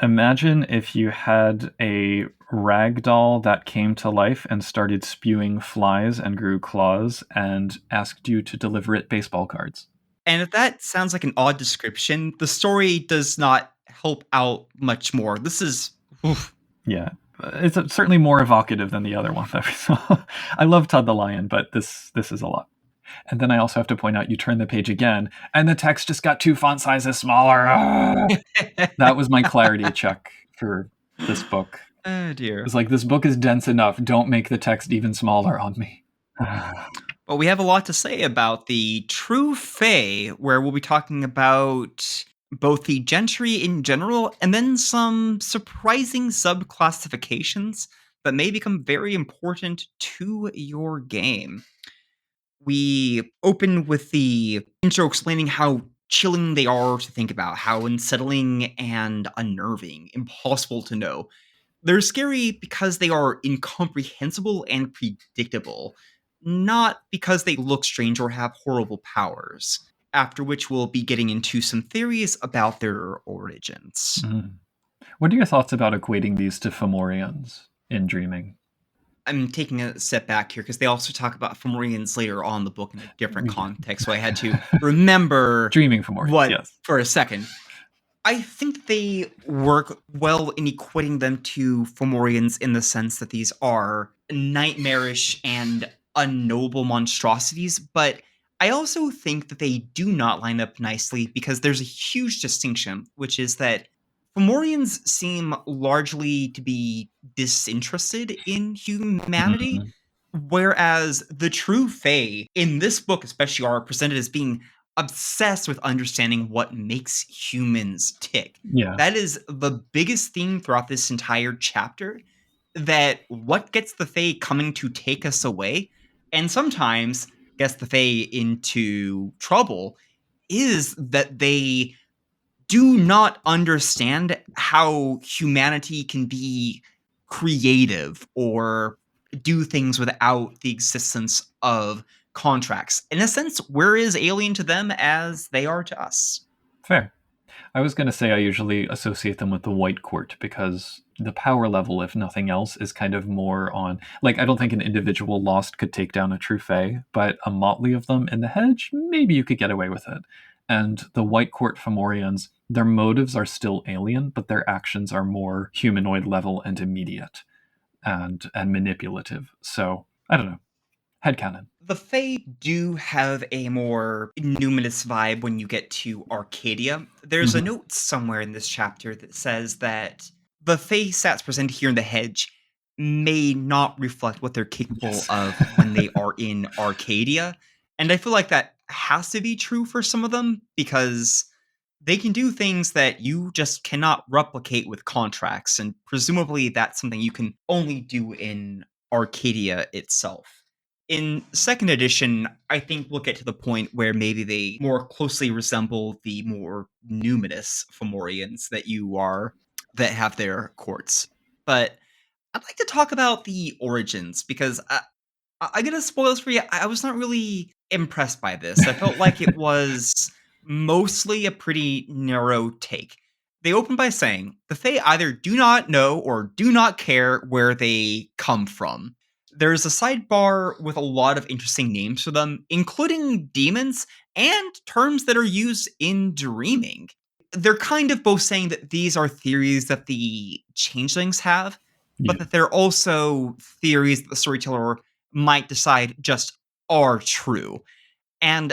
Imagine if you had a rag doll that came to life and started spewing flies and grew claws and asked you to deliver it baseball cards. And if that sounds like an odd description, the story does not help out much more. This is oof. Yeah, it's certainly more evocative than the other one that we saw. I love Todd the Lion, but this is a lot. And then I also have to point out, you turn the page again, and the text just got 2 font sizes smaller. That was my clarity check for this book. Oh dear. It's like, this book is dense enough. Don't make the text even smaller on me. Well, we have a lot to say about the true Fae, where we'll be talking about both the gentry in general and then some surprising subclassifications that may become very important to your game. We open with the intro explaining how chilling they are to think about, how unsettling and unnerving, impossible to know. They're scary because they are incomprehensible and predictable, not because they look strange or have horrible powers. After which, we'll be getting into some theories about their origins. Mm. What are your thoughts about equating these to Fomorians in Dreaming? I'm taking a step back here because they also talk about Fomorians later on in the book in a different context, so I had to remember Dreaming Fomorians, what yes. for a second. I think they work well in equating them to Fomorians in the sense that these are nightmarish and unknowable monstrosities, but I also think that they do not line up nicely because there's a huge distinction, which is that Fomorians seem largely to be disinterested in humanity, Mm. whereas the true Fae in this book especially are presented as being obsessed with understanding what makes humans tick. Yeah, That is the biggest theme throughout this entire chapter, that what gets the Fae coming to take us away, and sometimes gets the Fae into trouble, is that they do not understand how humanity can be creative or do things without the existence of contracts. In a sense, we're as alien to them as they are to us. fair. I was going to say I usually associate them with the White Court because the power level, if nothing else, is kind of more on. Like, I don't think an individual lost could take down a true Fae, but a motley of them in the hedge, maybe you could get away with it. And the White Court Fomorians, their motives are still alien, but their actions are more humanoid level and immediate and manipulative. So, I don't know. Headcanon. The Fae do have a more numinous vibe when you get to Arcadia. There's a Mhm. note somewhere in this chapter that says that the Fae stats presented here in the hedge may not reflect what they're capable Yes. of when they are in Arcadia. And I feel like that has to be true for some of them because they can do things that you just cannot replicate with contracts. And presumably that's something you can only do in Arcadia itself. In second edition, I think we'll get to the point where maybe they more closely resemble the more numinous Fomorians that have their courts. But I'd like to talk about the origins because I gotta spoil this for you. I was not really impressed by this. I felt like it was mostly a pretty narrow take. They open by saying the Fae either do not know or do not care where they come from. There's a sidebar with a lot of interesting names for them, including demons and terms that are used in dreaming. They're kind of both saying that these are theories that the changelings have, Yeah. but that they're also theories that the storyteller might decide just are true. And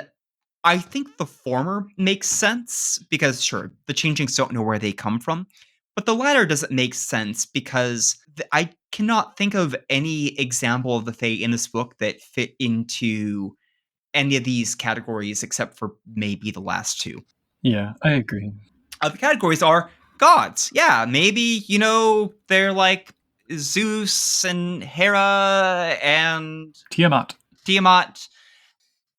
I think the former makes sense because, sure, the changelings don't know where they come from. But the latter doesn't make sense because I cannot think of any example of the Fae in this book that fit into any of these categories except for maybe the last two. Yeah, I agree. The categories are gods. Yeah, maybe, they're like Zeus and Hera and Tiamat. Tiamat,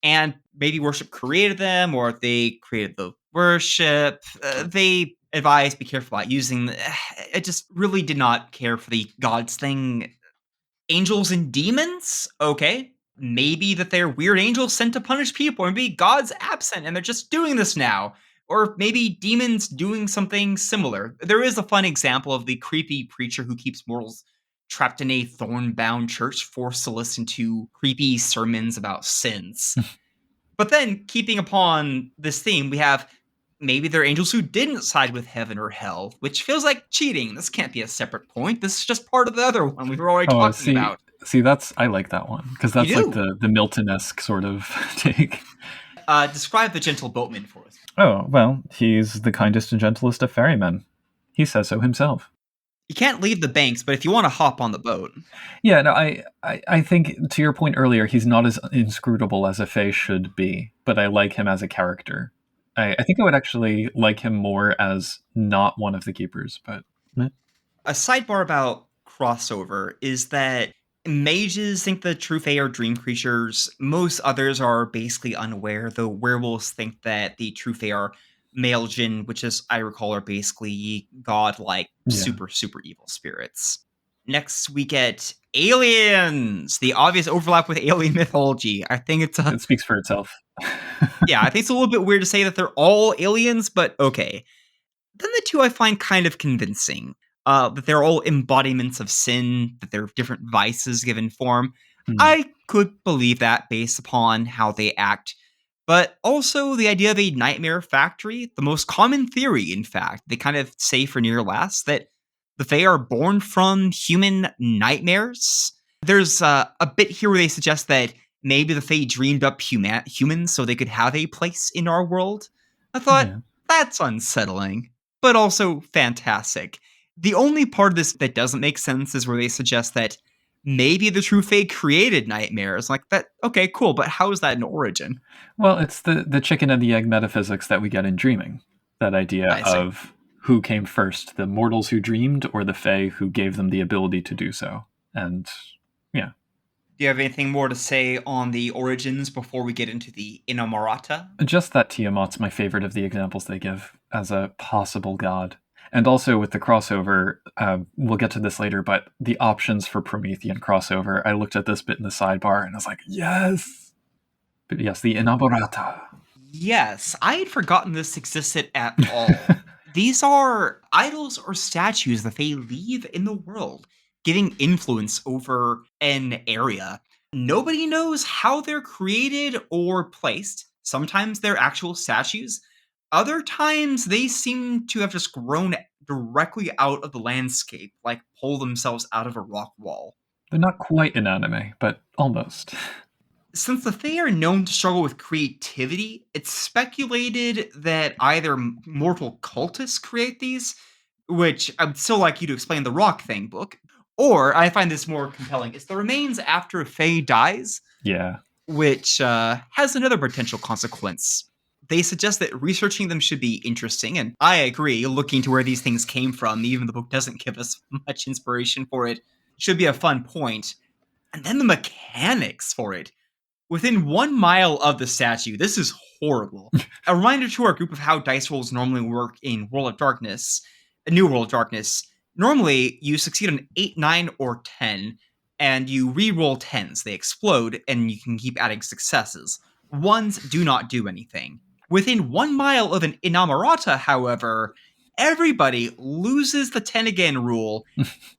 and maybe worship created them or they created the worship. They advise be careful about using. I just really did not care for the gods thing. Angels and demons, okay. maybe that they're weird angels sent to punish people, or maybe God's absent and they're just doing this now. Or maybe demons doing something similar. There is a fun example of the creepy preacher who keeps mortals trapped in a thorn bound church, forced to listen to creepy sermons about sins. But then, keeping upon this theme, we have maybe they're angels who didn't side with heaven or hell, which feels like cheating. This can't be a separate point. This is just part of the other one we were already Oh, talking about. see, that's I like that one because You that's like do. the Milton-esque sort of take. Describe the gentle boatman for us. Oh, well, he's the kindest and gentlest of ferrymen. He says so himself. You can't leave the banks, but if you want to hop on the boat, Yeah, no, I think to your point earlier, he's not as inscrutable as a Fae should be, but I like him as a character. I think I would actually like him more as not one of the keepers, but a sidebar about crossover is that mages think the true fae are dream creatures. Most others are basically unaware. The werewolves think that the true fae are male jinn, which, as I recall, are basically godlike, yeah, super evil spirits. Next, we get aliens. The obvious overlap with alien mythology. I think it's a it speaks for itself. yeah. I think it's a little bit weird to say that they're all aliens, but okay. Then the two I find kind of convincing. That they're all embodiments of sin, that they're different vices given form. Hmm. I could believe that based upon how they act. But also the idea of a nightmare factory, the most common theory, in fact, they kind of say for near last that the Fae are born from human nightmares. There's a bit here where they suggest that maybe the Fae dreamed up humans so they could have a place in our world. I thought, Yeah. that's unsettling, but also fantastic. The only part of this that doesn't make sense is where they suggest that maybe the true Fae created nightmares. Like that, okay, cool, but how is that an origin? Well, it's the chicken and the egg metaphysics that we get in dreaming. That idea I see. of who came first, the mortals who dreamed or the Fae who gave them the ability to do so. And yeah, Do you have anything more to say on the origins before we get into the Inamorata? just that Tiamat's my favorite of the examples they give as a possible god. And also with the crossover, we'll get to this later, but the options for Promethean crossover, I looked at this bit in the sidebar and I was like, yes! But yes, the Inaborata. Yes, I had forgotten this existed at all. These are idols or statues that they leave in the world, giving influence over an area. Nobody knows how they're created or placed. Sometimes they're actual statues. Other times they seem to have just grown directly out of the landscape, like pull themselves out of a rock wall. They're not quite an anime, but almost. Since the Fae are known to struggle with creativity, it's speculated that either mortal cultists create these, which I'd still like you to explain the rock thing book, or I find this more compelling, it's the remains after a Fae dies, Yeah. which has another potential consequence. They suggest that researching them should be interesting, and I agree, looking to where these things came from, even the book doesn't give us much inspiration for it, should be a fun point. And then the mechanics for it. Within 1 mile of the statue, this is horrible. A reminder to our group of how dice rolls normally work in World of Darkness, a New World of Darkness. Normally, you succeed on 8, 9, or 10, and you re-roll 10s. They explode, and you can keep adding successes. Ones do not do anything. Within 1 mile of an Inamorata, however, everybody loses the 10 again rule,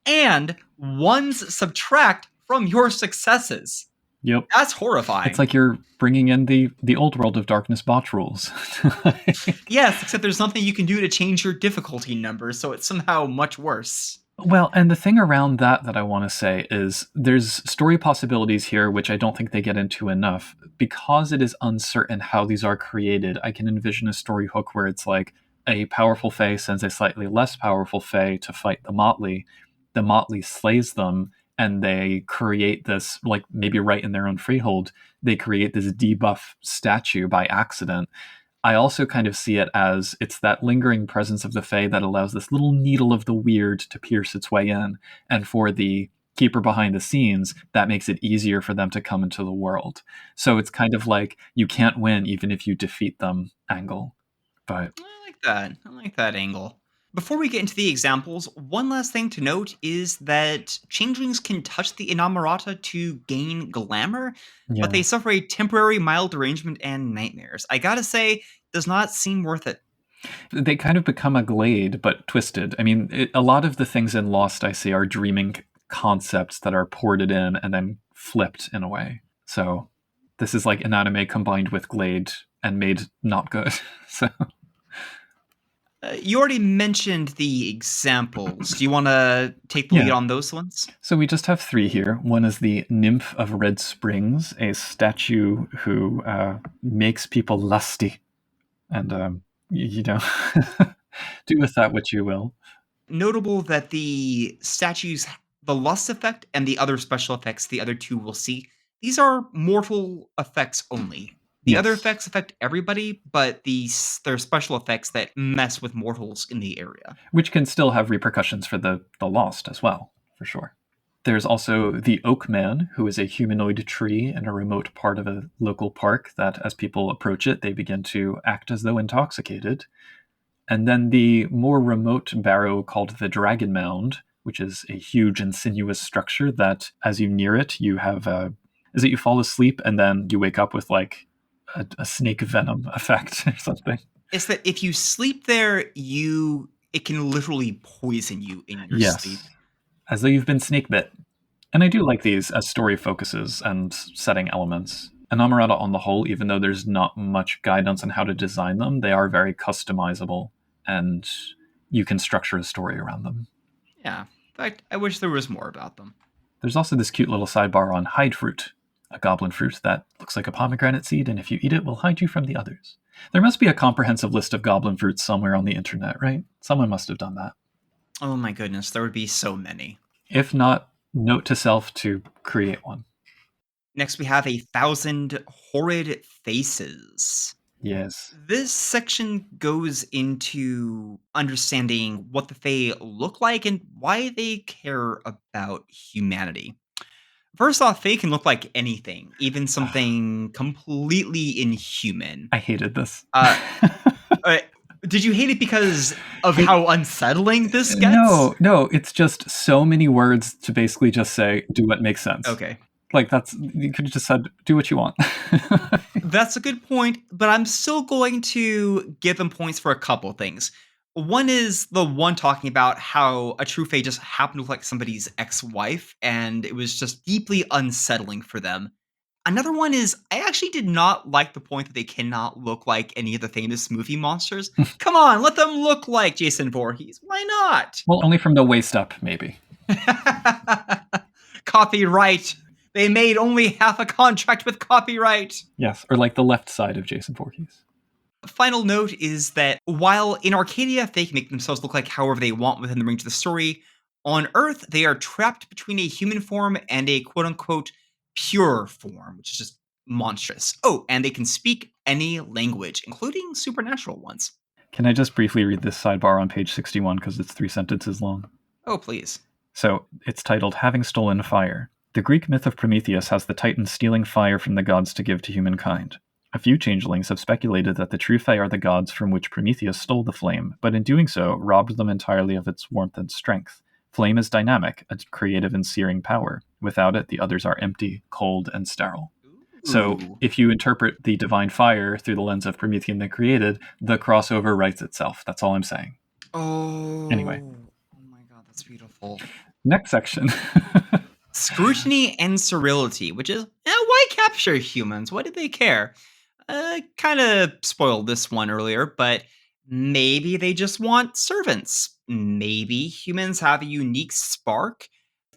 and ones subtract from your successes. Yep. That's horrifying. It's like you're bringing in the old World of Darkness botch rules. Yes, except there's nothing you can do to change your difficulty number, so it's somehow much worse. Well, and the thing around that I want to say is there's story possibilities here, which I don't think they get into enough. Because it is uncertain how these are created, I can envision a story hook where it's like a powerful Fae sends a slightly less powerful Fae to fight the Motley. The Motley slays them, and they create this, like maybe right in their own freehold, they create this debuff statue by accident. I also kind of see it as it's that lingering presence of the Fae that allows this little needle of the weird to pierce its way in. And for the keeper behind the scenes, that makes it easier for them to come into the world. So it's kind of like you can't win even if you defeat them angle. But I like that. I like that angle. Before we get into the examples, one last thing to note is that changelings can touch the inamorata to gain glamour, but Yeah. they suffer a temporary mild derangement and nightmares. I gotta say, does not seem worth it. They kind of become a glade, but twisted. I mean, a lot of the things in Lost I see are dreaming concepts that are ported in and then flipped in a way. So this is like an anime combined with glade and made not good. So You already mentioned the examples. Do you want to take the lead yeah. on those ones? So we just have three here. One is the Nymph of Red Springs, a statue who makes people lusty, and you know, do with that what you will. Notable that the statues, the lust effect and the other special effects, the other two we'll see, these are mortal effects only. The other Yes, effects affect everybody, but they're special effects that mess with mortals in the area. which can still have repercussions for the lost as well, for sure. There's also the Oak Man, who is a humanoid tree in a remote part of a local park that, as people approach it, they begin to act as though intoxicated. And then the more remote barrow called the Dragon Mound, which is a huge and sinuous structure that, as you near it, you have is it you fall asleep and then you wake up with like a snake venom effect or something. It's that if you sleep there, it can literally poison you in your sleep. Yes, as though you've been snake bit. And I do like these as story focuses and setting elements. Anamurata on the whole, even though there's not much guidance on how to design them, they are very customizable and you can structure a story around them. Yeah. In fact, I wish there was more about them. There's also this cute little sidebar on hide fruit, a goblin fruit that looks like a pomegranate seed, and if you eat it, will hide you from the others. There must be a comprehensive list of goblin fruits somewhere on the internet, right? Someone must have done that. Oh my goodness, there would be so many. If not, note to self to create one. Next, we have 1,000 horrid faces. Yes. This section goes into understanding what the Fae look like and why they care about humanity. First off, Fae can look like anything, even something completely inhuman. I hated this. Uh, uh, did you hate it because of how unsettling this gets? No, it's just so many words to basically just say, do what makes sense. Okay. Like, you could have just said, do what you want. That's a good point, but I'm still going to give them points for a couple things. One is the one talking about how a true fae just happened to look like somebody's ex-wife, and it was just deeply unsettling for them. Another one is I actually did not like the point that they cannot look like any of the famous movie monsters. Come on, let them look like Jason Voorhees. Why not? Well, only from the waist up, maybe. Copyright. They made only half a contract with copyright. Yes, or like the left side of Jason Voorhees. Final note is that while in Arcadia they can make themselves look like however they want within the range of the story, on Earth they are trapped between a human form and a quote-unquote pure form, which is just monstrous. Oh, and they can speak any language, including supernatural ones. Can I just briefly read this sidebar on page 61 because it's 3 sentences long? Oh, please. So, it's titled Having Stolen Fire. The Greek myth of Prometheus has the Titan stealing fire from the gods to give to humankind. A few changelings have speculated that the true Fae are the gods from which Prometheus stole the flame, but in doing so, robbed them entirely of its warmth and strength. Flame is dynamic, a creative and searing power. Without it, the others are empty, cold, and sterile. So, if you interpret the divine fire through the lens of Promethean the created, the crossover writes itself. That's all I'm saying. Oh. Anyway. Oh my god, that's beautiful. Next section. Scrutiny and sterility, which is, why capture humans? What did they care? Kind of spoiled this one earlier, but maybe they just want servants. Maybe humans have a unique spark.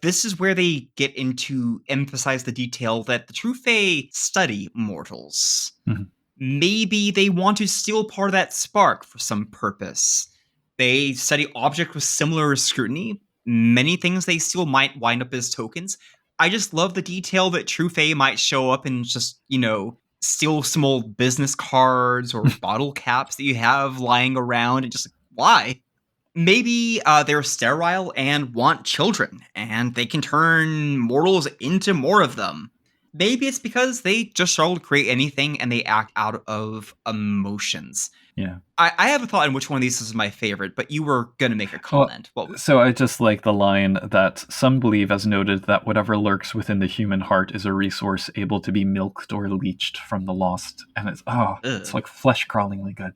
This is where they get into emphasize the detail that the true Fae study mortals. Mm-hmm. Maybe they want to steal part of that spark for some purpose. They study objects with similar scrutiny. Many things they steal might wind up as tokens. I just love the detail that true Fae might show up and just, steal some old business cards or bottle caps that you have lying around and just, why? Maybe they're sterile and want children, and they can turn mortals into more of them. Maybe it's because they just struggle to create anything and they act out of emotions. Yeah. I have a thought on which one of these is my favorite, but you were going to make a Well, comment. What was so I just like the line that some believe, as noted, that whatever lurks within the human heart is a resource able to be milked or leached from the lost. And it's ugh. like flesh crawlingly good.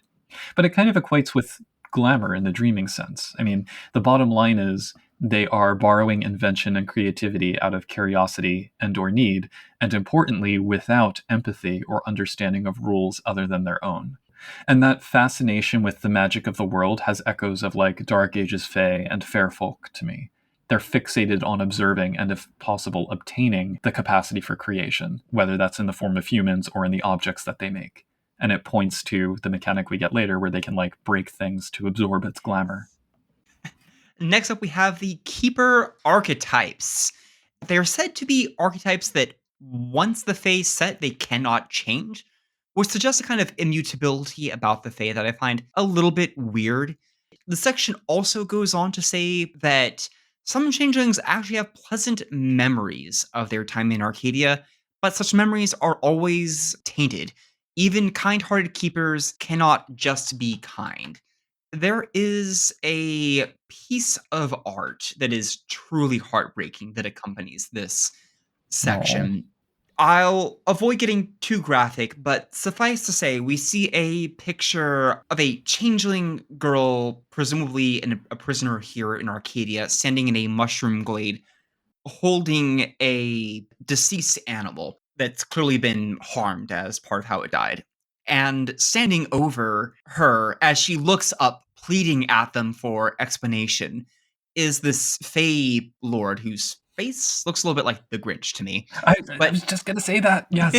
But it kind of equates with glamour in the dreaming sense. I mean, the bottom line is they are borrowing invention and creativity out of curiosity and or need, and importantly, without empathy or understanding of rules other than their own. And that fascination with the magic of the world has echoes of like Dark Ages Fae and Fair Folk to me. They're fixated on observing and, if possible, obtaining the capacity for creation, whether that's in the form of humans or in the objects that they make. And it points to the mechanic we get later where they can like break things to absorb its glamour. Next up, we have the keeper archetypes. They are said to be archetypes that once the Fae set, they cannot change, which suggests a kind of immutability about the Fae that I find a little bit weird. The section also goes on to say that some changelings actually have pleasant memories of their time in Arcadia, but such memories are always tainted. Even kind hearted keepers cannot just be kind. There is a piece of art that is truly heartbreaking that accompanies this Oh, section. I'll avoid getting too graphic, but suffice to say, we see a picture of a changeling girl, presumably a prisoner here in Arcadia, standing in a mushroom glade, holding a deceased animal that's clearly been harmed as part of how it died. And standing over her as she looks up, pleading at them for explanation, is this Fey Lord whose face looks a little bit like the Grinch to me. I But was just gonna say that. Yes,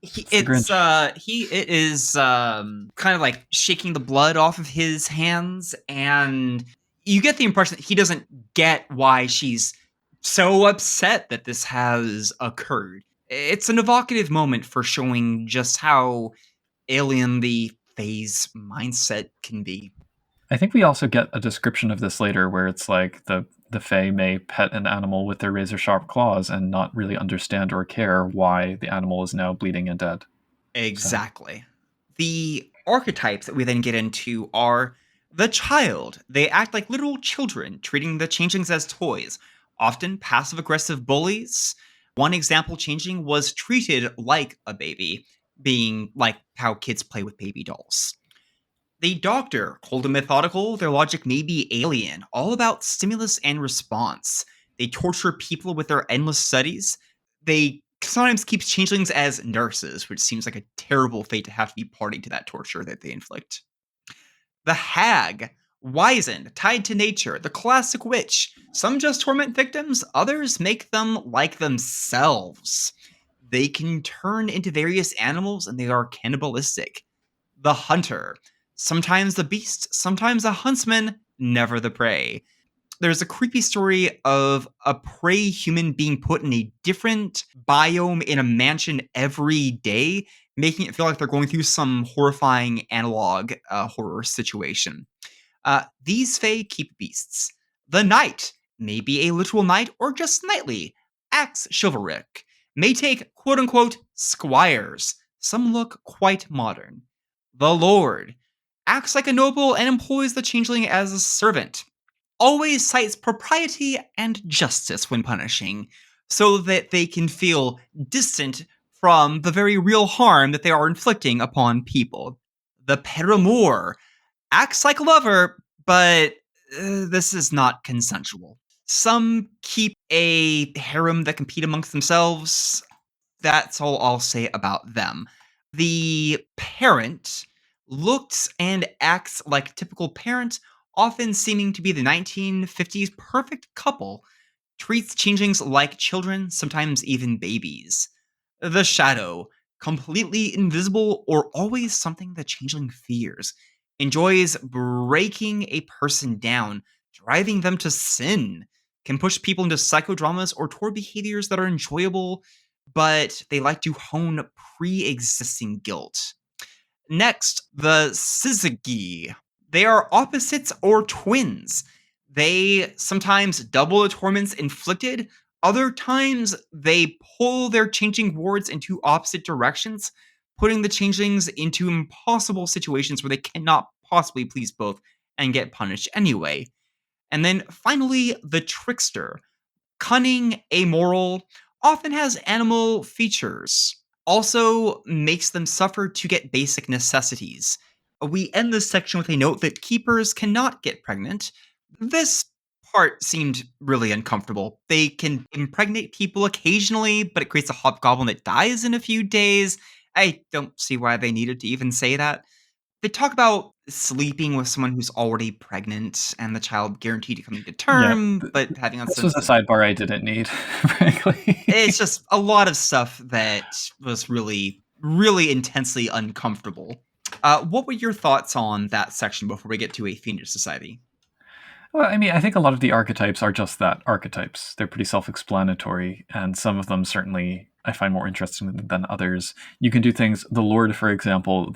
it's the Grinch. it is kind of like shaking the blood off of his hands, and you get the impression that he doesn't get why she's so upset that this has occurred. It's an evocative moment for showing just how alien the phase mindset can be. I think we also get a description of this later where it's like the Fae may pet an animal with their razor sharp claws and not really understand or care why the animal is now bleeding and dead. So Exactly. The archetypes that we then get into are the child. They act like literal children, treating the changelings as toys, often passive aggressive bullies. One example changeling was treated like a baby, being like how kids play with baby dolls. The doctor, cold and methodical, their logic may be alien, all about stimulus and response. They torture people with their endless studies. They sometimes keep changelings as nurses, which seems like a terrible fate to have to be party to that torture that they inflict. The hag, wizened, tied to nature, the classic witch. Some just torment victims, others make them like themselves. They can turn into various animals and they are cannibalistic. The hunter, sometimes the beast, sometimes a huntsman, never the prey. There's a creepy story of a prey human being put in a different biome in a mansion every day, making it feel like they're going through some horrifying analog horror situation. These Fae keep beasts. The knight may be a literal knight or just knightly, acts chivalric, may take quote unquote squires. Some look quite modern. The lord acts like a noble and employs the changeling as a servant. Always cites propriety and justice when punishing, so that they can feel distant from the very real harm that they are inflicting upon people. The paramour acts like a lover, but this is not consensual. Some keep a harem that compete amongst themselves. That's all I'll say about them. The parent looks and acts like a typical parent, often seeming to be the 1950s perfect couple, treats changelings like children, sometimes even babies. The shadow, completely invisible or always something the changeling fears, enjoys breaking a person down, driving them to sin, can push people into psychodramas or toward behaviors that are enjoyable, but they like to hone pre existing guilt. Next, the Syzygy. They are opposites or twins. They sometimes double the torments inflicted, Other times, they pull their changing wards into opposite directions, putting the changelings into impossible situations where they cannot possibly please both and get punished anyway. And then finally, the trickster. Cunning, amoral, often has animal features. Also makes them suffer to get basic necessities. We end this section with a note that keepers cannot get pregnant. This part seemed really uncomfortable. They can impregnate people occasionally, but it creates a hobgoblin that dies in a few days. I don't see why they needed to even say that. They talk about sleeping with someone who's already pregnant and the child guaranteed to coming to Yeah, term, but having this was a uncensored. sidebar I didn't need, frankly. It's just a lot of stuff that was really, really intensely uncomfortable. What were your thoughts on that section before we get to a fiendish society? Well, I mean, I think a lot of the archetypes are just that, archetypes. They're pretty self-explanatory, and some of them certainly I find more interesting than others. You can do things. The Lord, for example,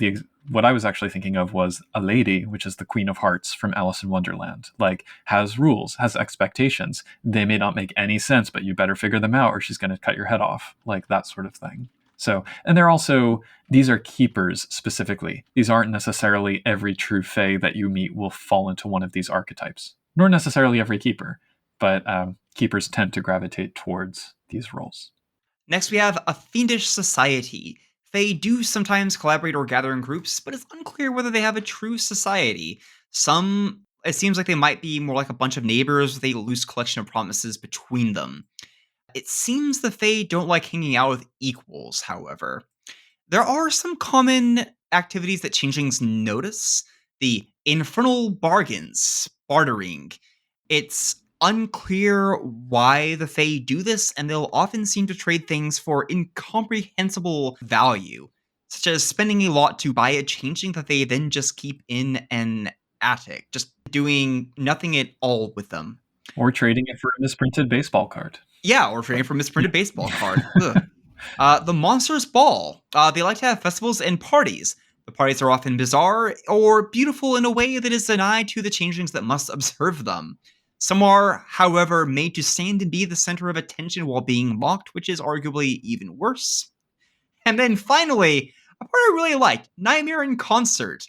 what I was actually thinking of was a lady, which is the Queen of Hearts from Alice in Wonderland. Like, has rules, has expectations. They may not make any sense, but you better figure them out, or she's going to cut your head off. Like that sort of thing. So, and they're also, these are keepers specifically. These aren't necessarily every true fae that you meet will fall into one of these archetypes, nor necessarily every keeper, but keepers tend to gravitate towards these roles. Next, we have a fiendish society. They do sometimes collaborate or gather in groups, but it's unclear whether they have a true society. Some, it seems like they might be more like a bunch of neighbors with a loose collection of promises between them. It seems the Fae don't like hanging out with equals, however. There are some common activities that changelings notice. The infernal bargains, bartering. It's unclear why the Fae do this, and they'll often seem to trade things for incomprehensible value, such as spending a lot to buy a changeling that they then just keep in an attic, just doing nothing at all with them. Or trading it for a misprinted baseball card. Yeah, or trading for a misprinted baseball card. Ugh. The Monsters Ball. They like to have festivals and parties. The parties are often bizarre or beautiful in a way that is denied to the changelings that must observe them. Some are, however, made to stand and be the center of attention while being mocked, which is arguably even worse. And then finally, a part I really liked, Nightmare in Concert.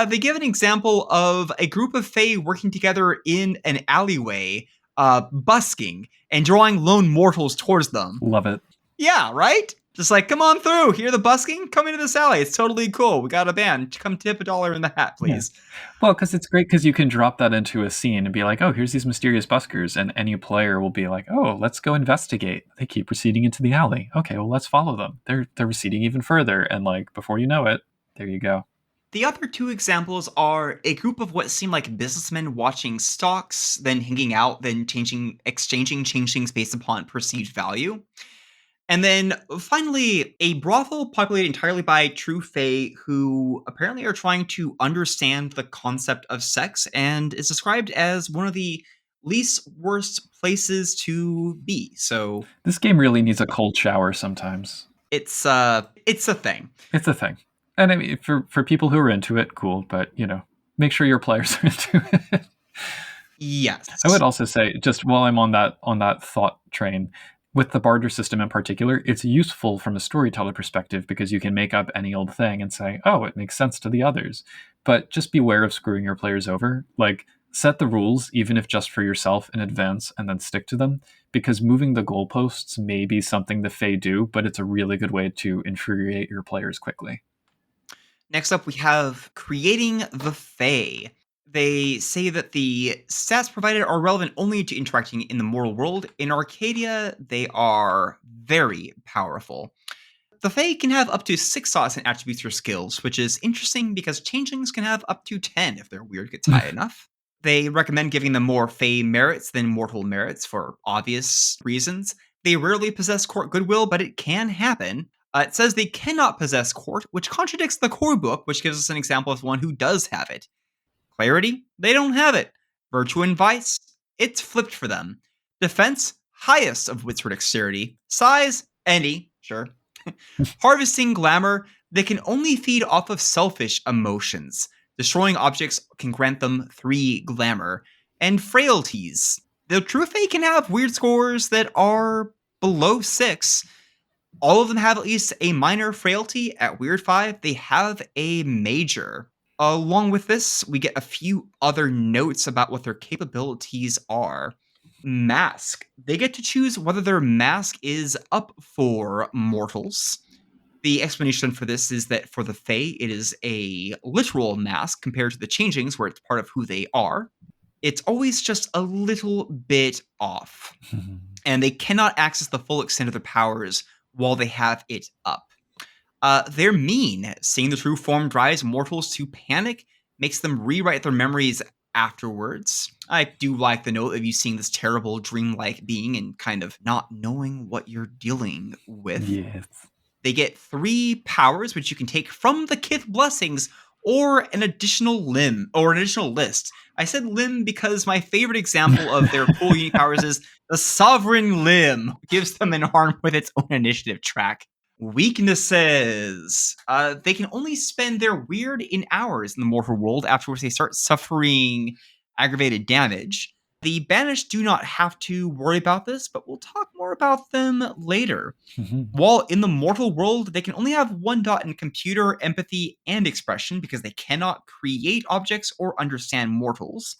They give an example of a group of Fae working together in an alleyway, busking and drawing lone mortals towards them. Love it. Yeah, right? Just like, come on through. Hear the busking? Come into this alley. It's totally cool. We got a band. Come tip $1 in the hat, please. Yeah. Well, because it's great because you can drop that into a scene and be like, oh, here's these mysterious buskers. And any player will be like, oh, let's go investigate. They keep receding into the alley. Okay, well, let's follow them. They're receding even further. And like, before you know it, there you go. The other two examples are a group of what seem like businessmen watching stocks, then hanging out, then exchanging changelings based upon perceived value. And then finally, a brothel populated entirely by true fae who apparently are trying to understand the concept of sex and is described as one of the least worst places to be. So this game really needs a cold shower sometimes. It's a thing. It's a thing. And I mean, for people who are into it, cool. But, make sure your players are into it. Yes. I would also say, just while I'm on that thought train, with the barter system in particular, it's useful from a storyteller perspective because you can make up any old thing and say, oh, it makes sense to the others. But just beware of screwing your players over. Like, set the rules, even if just for yourself in advance, and then stick to them, because moving the goalposts may be something the Fae do, but it's a really good way to infuriate your players quickly. Next up, we have creating the Fae. They say that the stats provided are relevant only to interacting in the mortal world. In Arcadia, they are very powerful. The Fae can have up to 6 slots and attributes or skills, which is interesting because changelings can have up to 10 if their weird gets high enough. They recommend giving them more Fae merits than mortal merits for obvious reasons. They rarely possess court goodwill, but it can happen. It says they cannot possess court, which contradicts the corebook, which gives us an example of one who does have it. Clarity, they don't have it. Virtue and vice, it's flipped for them. Defense, highest of wits or dexterity. Size, any, sure. Harvesting glamour, they can only feed off of selfish emotions. Destroying objects can grant them 3 glamour. And frailties, The true Fae can have weird scores that are below 6. All of them have at least a minor frailty. At Weird 5, they have a major. Along with this, we get a few other notes about what their capabilities are. Mask. They get to choose whether their mask is up for mortals. The explanation for this is that for the Fae, it is a literal mask compared to the changelings, where it's part of who they are. It's always just a little bit off, and they cannot access the full extent of their powers while they have it up. They're mean. Seeing the true form drives mortals to panic, makes them rewrite their memories afterwards. I do like the note of you seeing this terrible dreamlike being and kind of not knowing what you're dealing with. Yes. They get 3 powers, which you can take from the Kith blessings or an additional limb or an additional list. I said limb because my favorite example of their cool unique powers is the Sovereign Limb. It gives them an arm with its own initiative track. Weaknesses. They can only spend their weird in hours in the mortal world, after which they start suffering aggravated damage. The banished do not have to worry about this, but we'll talk more about them later. While in the mortal world, they can only have 1 dot in computer, empathy, and expression because they cannot create objects or understand mortals.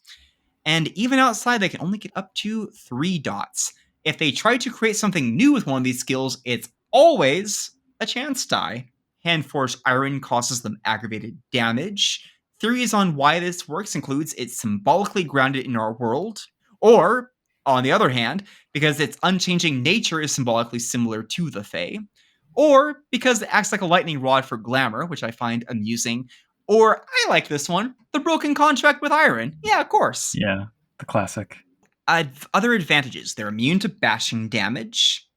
And even outside, they can only get up to 3 dots. If they try to create something new with one of these skills, it's always a chance die. Hand Force Iron causes them aggravated damage. Theories on why this works includes it's symbolically grounded in our world, or, on the other hand, because its unchanging nature is symbolically similar to the Fae, or because it acts like a lightning rod for glamour, which I find amusing, or, I like this one, the broken contract with Iron. Yeah, of course. Yeah, the classic. Other advantages. They're immune to bashing damage.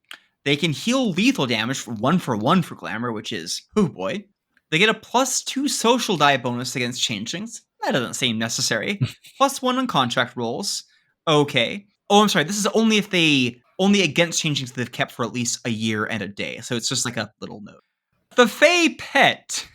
They can heal lethal damage for 1 for glamour, which is, oh boy. They get a +2 social die bonus against changelings. That doesn't seem necessary. +1 on contract rolls. Okay. Oh, I'm sorry. This is only against changelings that they've kept for at least a year and a day. So it's just like a little note. The Fae Pet.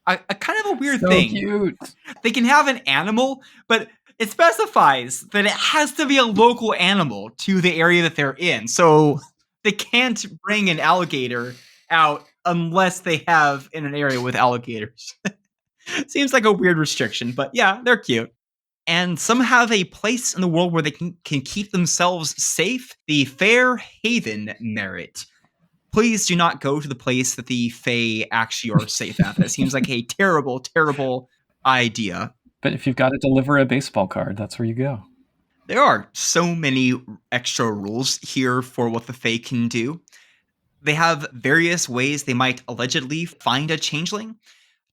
A kind of a weird thing. So cute. They can have an animal, but it specifies that it has to be a local animal to the area that they're in. So they can't bring an alligator out unless they have in an area with alligators. Seems like a weird restriction, but yeah, they're cute. And some have a place in the world where they can keep themselves safe. The Fair Haven Merit. Please do not go to the place that the Fae actually are safe at. That seems like a terrible, terrible idea. But if you've got to deliver a baseball card, that's where you go. There are so many extra rules here for what the Fae can do. They have various ways they might allegedly find a changeling.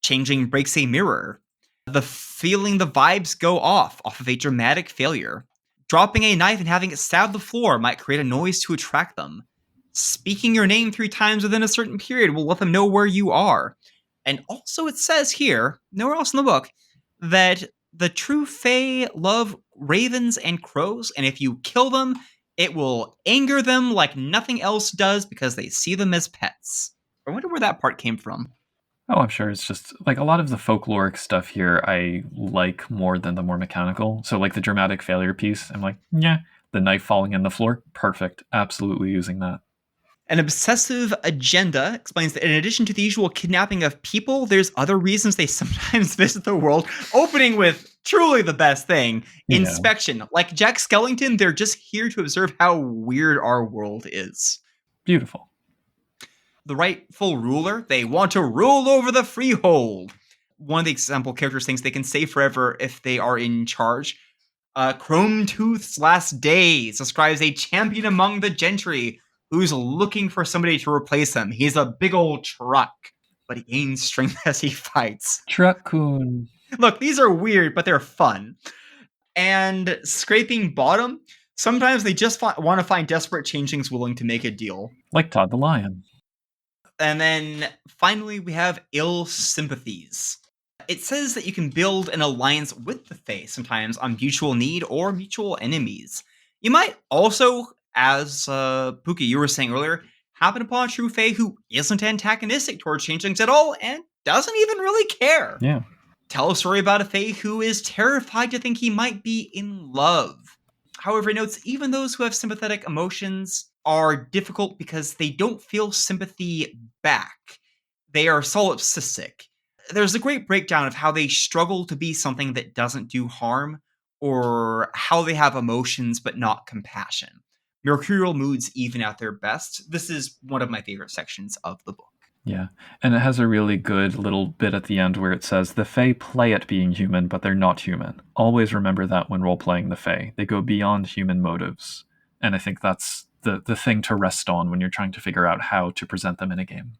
Changeling breaks a mirror. The feeling the vibes go off of a dramatic failure. Dropping a knife and having it stab the floor might create a noise to attract them. Speaking your name 3 times within a certain period will let them know where you are. And also it says here, nowhere else in the book, that the true Fae love ravens and crows, and if you kill them, it will anger them like nothing else does because they see them as pets. I wonder where that part came from. Oh, I'm sure it's just like a lot of the folkloric stuff here I like more than the more mechanical. So like the dramatic failure piece, I'm like, yeah, the knife falling in the floor, perfect. Absolutely using that. An obsessive agenda explains that in addition to the usual kidnapping of people, there's other reasons they sometimes visit the world, opening with truly the best thing, inspection. Like Jack Skellington, they're just here to observe how weird our world is. Beautiful. The rightful ruler, they want to rule over the freehold. One of the example characters thinks they can stay forever if they are in charge. Chrome Tooth's Last Days describes a champion among the gentry who's looking for somebody to replace him. He's a big old truck, but he gains strength as he fights. Truck-kun. Look, these are weird, but they're fun. And Scraping Bottom, sometimes they just want to find desperate changelings willing to make a deal. Like Todd the Lion. And then finally, we have Ill Sympathies. It says that you can build an alliance with the Fae, sometimes on mutual need or mutual enemies. You might also, as Pookie, you were saying earlier, happen upon a true Fae who isn't antagonistic towards changelings at all and doesn't even really care. Yeah. Tell a story about a Fae who is terrified to think he might be in love. However, it notes even those who have sympathetic emotions are difficult because they don't feel sympathy back. They are solipsistic. There's a great breakdown of how they struggle to be something that doesn't do harm, or how they have emotions but not compassion. Mercurial moods even at their best. This is one of my favorite sections of the book. Yeah. And it has a really good little bit at the end where it says, the Fae play at being human, but they're not human. Always remember that when role-playing the Fae. They go beyond human motives. And I think that's the thing to rest on when you're trying to figure out how to present them in a game.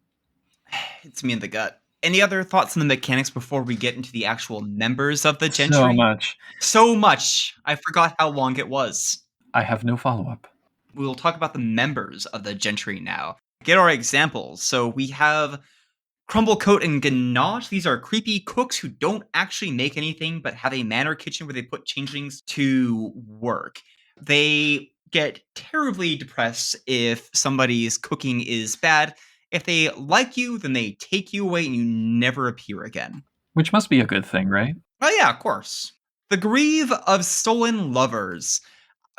It's me in the gut. Any other thoughts on the mechanics before we get into the actual members of the So gentry? much. So much. I forgot how long it was. I have no follow-up. We will talk about the members of the gentry now. Get our examples. So we have Crumblecoat and Ganache. These are creepy cooks who don't actually make anything but have a manor kitchen where they put changelings to work. They get terribly depressed if somebody's cooking is bad. If they like you, then they take you away and you never appear again. Which must be a good thing, right? Oh yeah, of course. The Grieve of Stolen Lovers.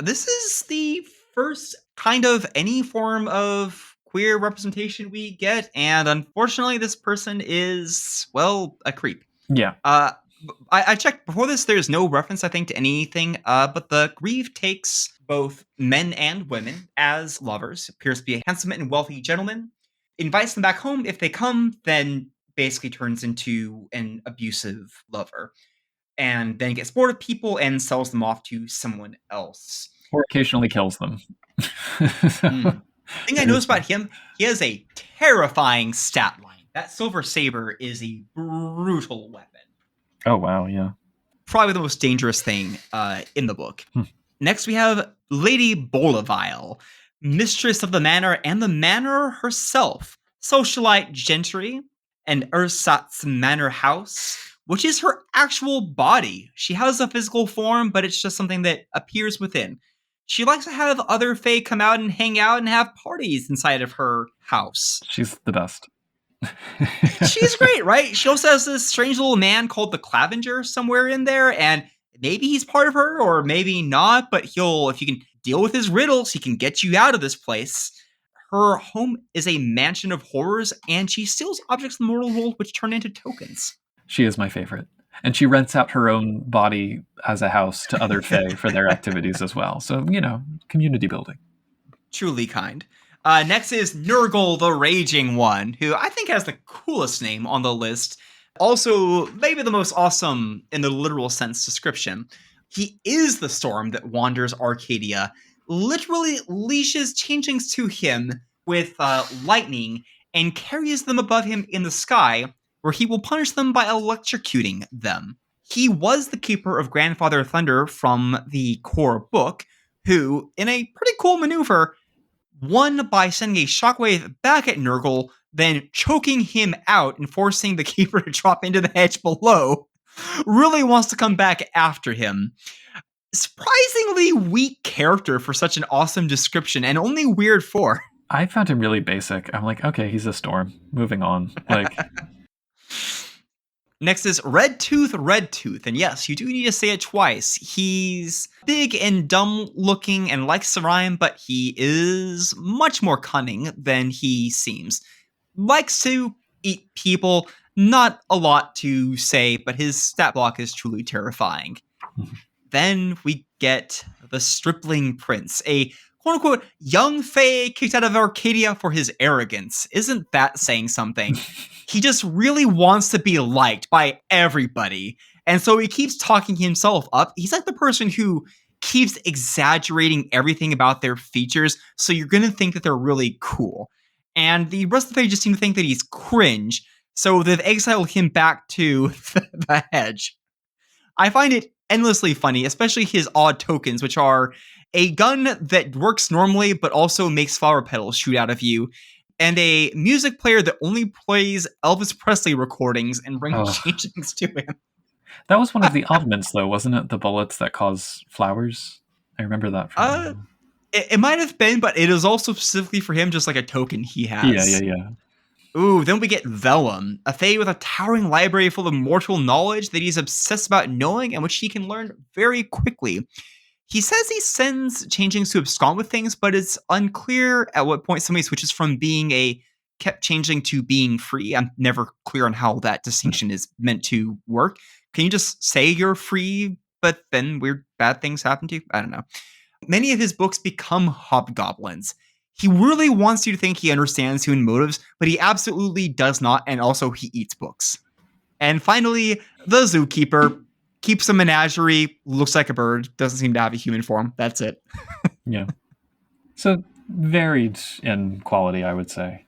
This is the first kind of any form of queer representation we get, and unfortunately this person is, well, a creep. Yeah. I checked before this, there's no reference, I think, to anything, but the Grieve takes both men and women as lovers, appears to be a handsome and wealthy gentleman, invites them back home. If they come, then basically turns into an abusive lover, and then gets bored of people and sells them off to someone else. Or occasionally kills them. The thing I noticed about him, he has a terrifying stat line. That silver saber is a brutal weapon. Oh, wow, yeah. Probably the most dangerous thing in the book. Next, we have Lady Bolivile, mistress of the manor and the manor herself, socialite gentry, and Ursat's manor house, which is her actual body. She has a physical form, but it's just something that appears within. She likes to have other fae come out and hang out and have parties inside of her house. She's the best. She's great, right? She also has this strange little man called the Clavenger somewhere in there, and maybe he's part of her, or maybe not, but if you can deal with his riddles, he can get you out of this place. Her home is a mansion of horrors, and she steals objects in the mortal world which turn into tokens. She is my favorite. And she rents out her own body as a house to other fae for their activities as well. So, community building. Truly kind. Next is Nurgle the Raging One, who I think has the coolest name on the list. Also, maybe the most awesome in the literal sense description. He is the storm that wanders Arcadia, literally leashes changelings to him with lightning and carries them above him in the sky, where he will punish them by electrocuting them. He was the keeper of Grandfather Thunder from the core book, who, in a pretty cool maneuver, won by sending a shockwave back at Nurgle, then choking him out and forcing the keeper to drop into the hedge below. Really wants to come back after him. Surprisingly weak character for such an awesome description, and only weird for. I found him really basic. I'm like, okay, he's a storm. Moving on. Next is Red Tooth. And yes, you do need to say it twice. He's big and dumb looking and likes to rhyme, but he is much more cunning than he seems. Likes to eat people. Not a lot to say, but his stat block is truly terrifying. Then we get the Stripling Prince, a quote-unquote young fae kicked out of Arcadia for his arrogance. Isn't that saying something? He just really wants to be liked by everybody. And so he keeps talking himself up. He's like the person who keeps exaggerating everything about their features, so you're going to think that they're really cool. And the rest of the fae just seem to think that he's cringe, so they've exiled him back to the hedge. I find it endlessly funny, especially his odd tokens, which are a gun that works normally but also makes flower petals shoot out of you, and a music player that only plays Elvis Presley recordings and brings changelings to him. That was one of the oddments, though, wasn't it? The bullets that cause flowers? I remember that from it might have been, but it is also specifically for him, just like a token he has. Yeah. Ooh, then we get Vellum, a fae with a towering library full of mortal knowledge that he's obsessed about knowing and which he can learn very quickly. He says he sends changelings to abscond with things, but it's unclear at what point somebody switches from being a kept changeling to being free. I'm never clear on how that distinction is meant to work. Can you just say you're free, but then weird bad things happen to you? I don't know. Many of his books become hobgoblins. He really wants you to think he understands human motives, but he absolutely does not, and also he eats books. And finally, the zookeeper keeps a menagerie, looks like a bird, doesn't seem to have a human form. That's it. Yeah. So varied in quality, I would say.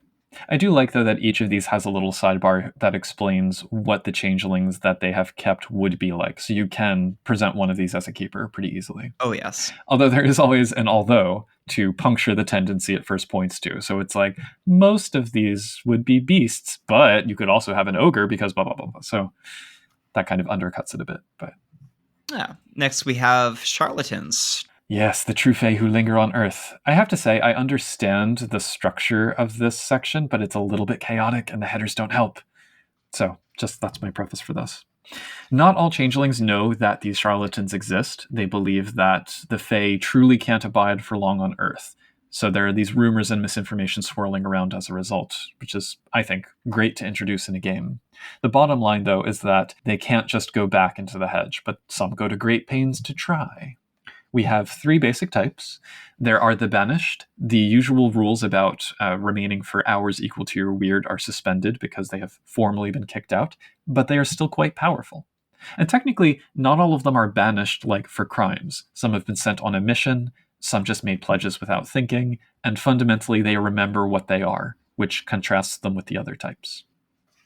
I do like, though, that each of these has a little sidebar that explains what the changelings that they have kept would be like. So you can present one of these as a keeper pretty easily. Oh, yes. Although there is always an although to puncture the tendency it first points to. So it's like, most of these would be beasts, but you could also have an ogre because blah, blah, blah, blah. So that kind of undercuts it a bit. But Yeah. Next, we have charlatans. yes, the true fae who linger on Earth. I have to say, I understand the structure of this section, but it's a little bit chaotic and the headers don't help. So, just that's my preface for this. Not all changelings know that these charlatans exist. They believe that the fae truly can't abide for long on Earth. So there are these rumors and misinformation swirling around as a result, which is, I think, great to introduce in a game. The bottom line, though, is that they can't just go back into the hedge, but some go to great pains to try. We have 3 basic types. There are the banished. The usual rules about remaining for hours equal to your weird are suspended because they have formally been kicked out, but they are still quite powerful. And technically, not all of them are banished like for crimes. Some have been sent on a mission, some just made pledges without thinking, and fundamentally they remember what they are, which contrasts them with the other types.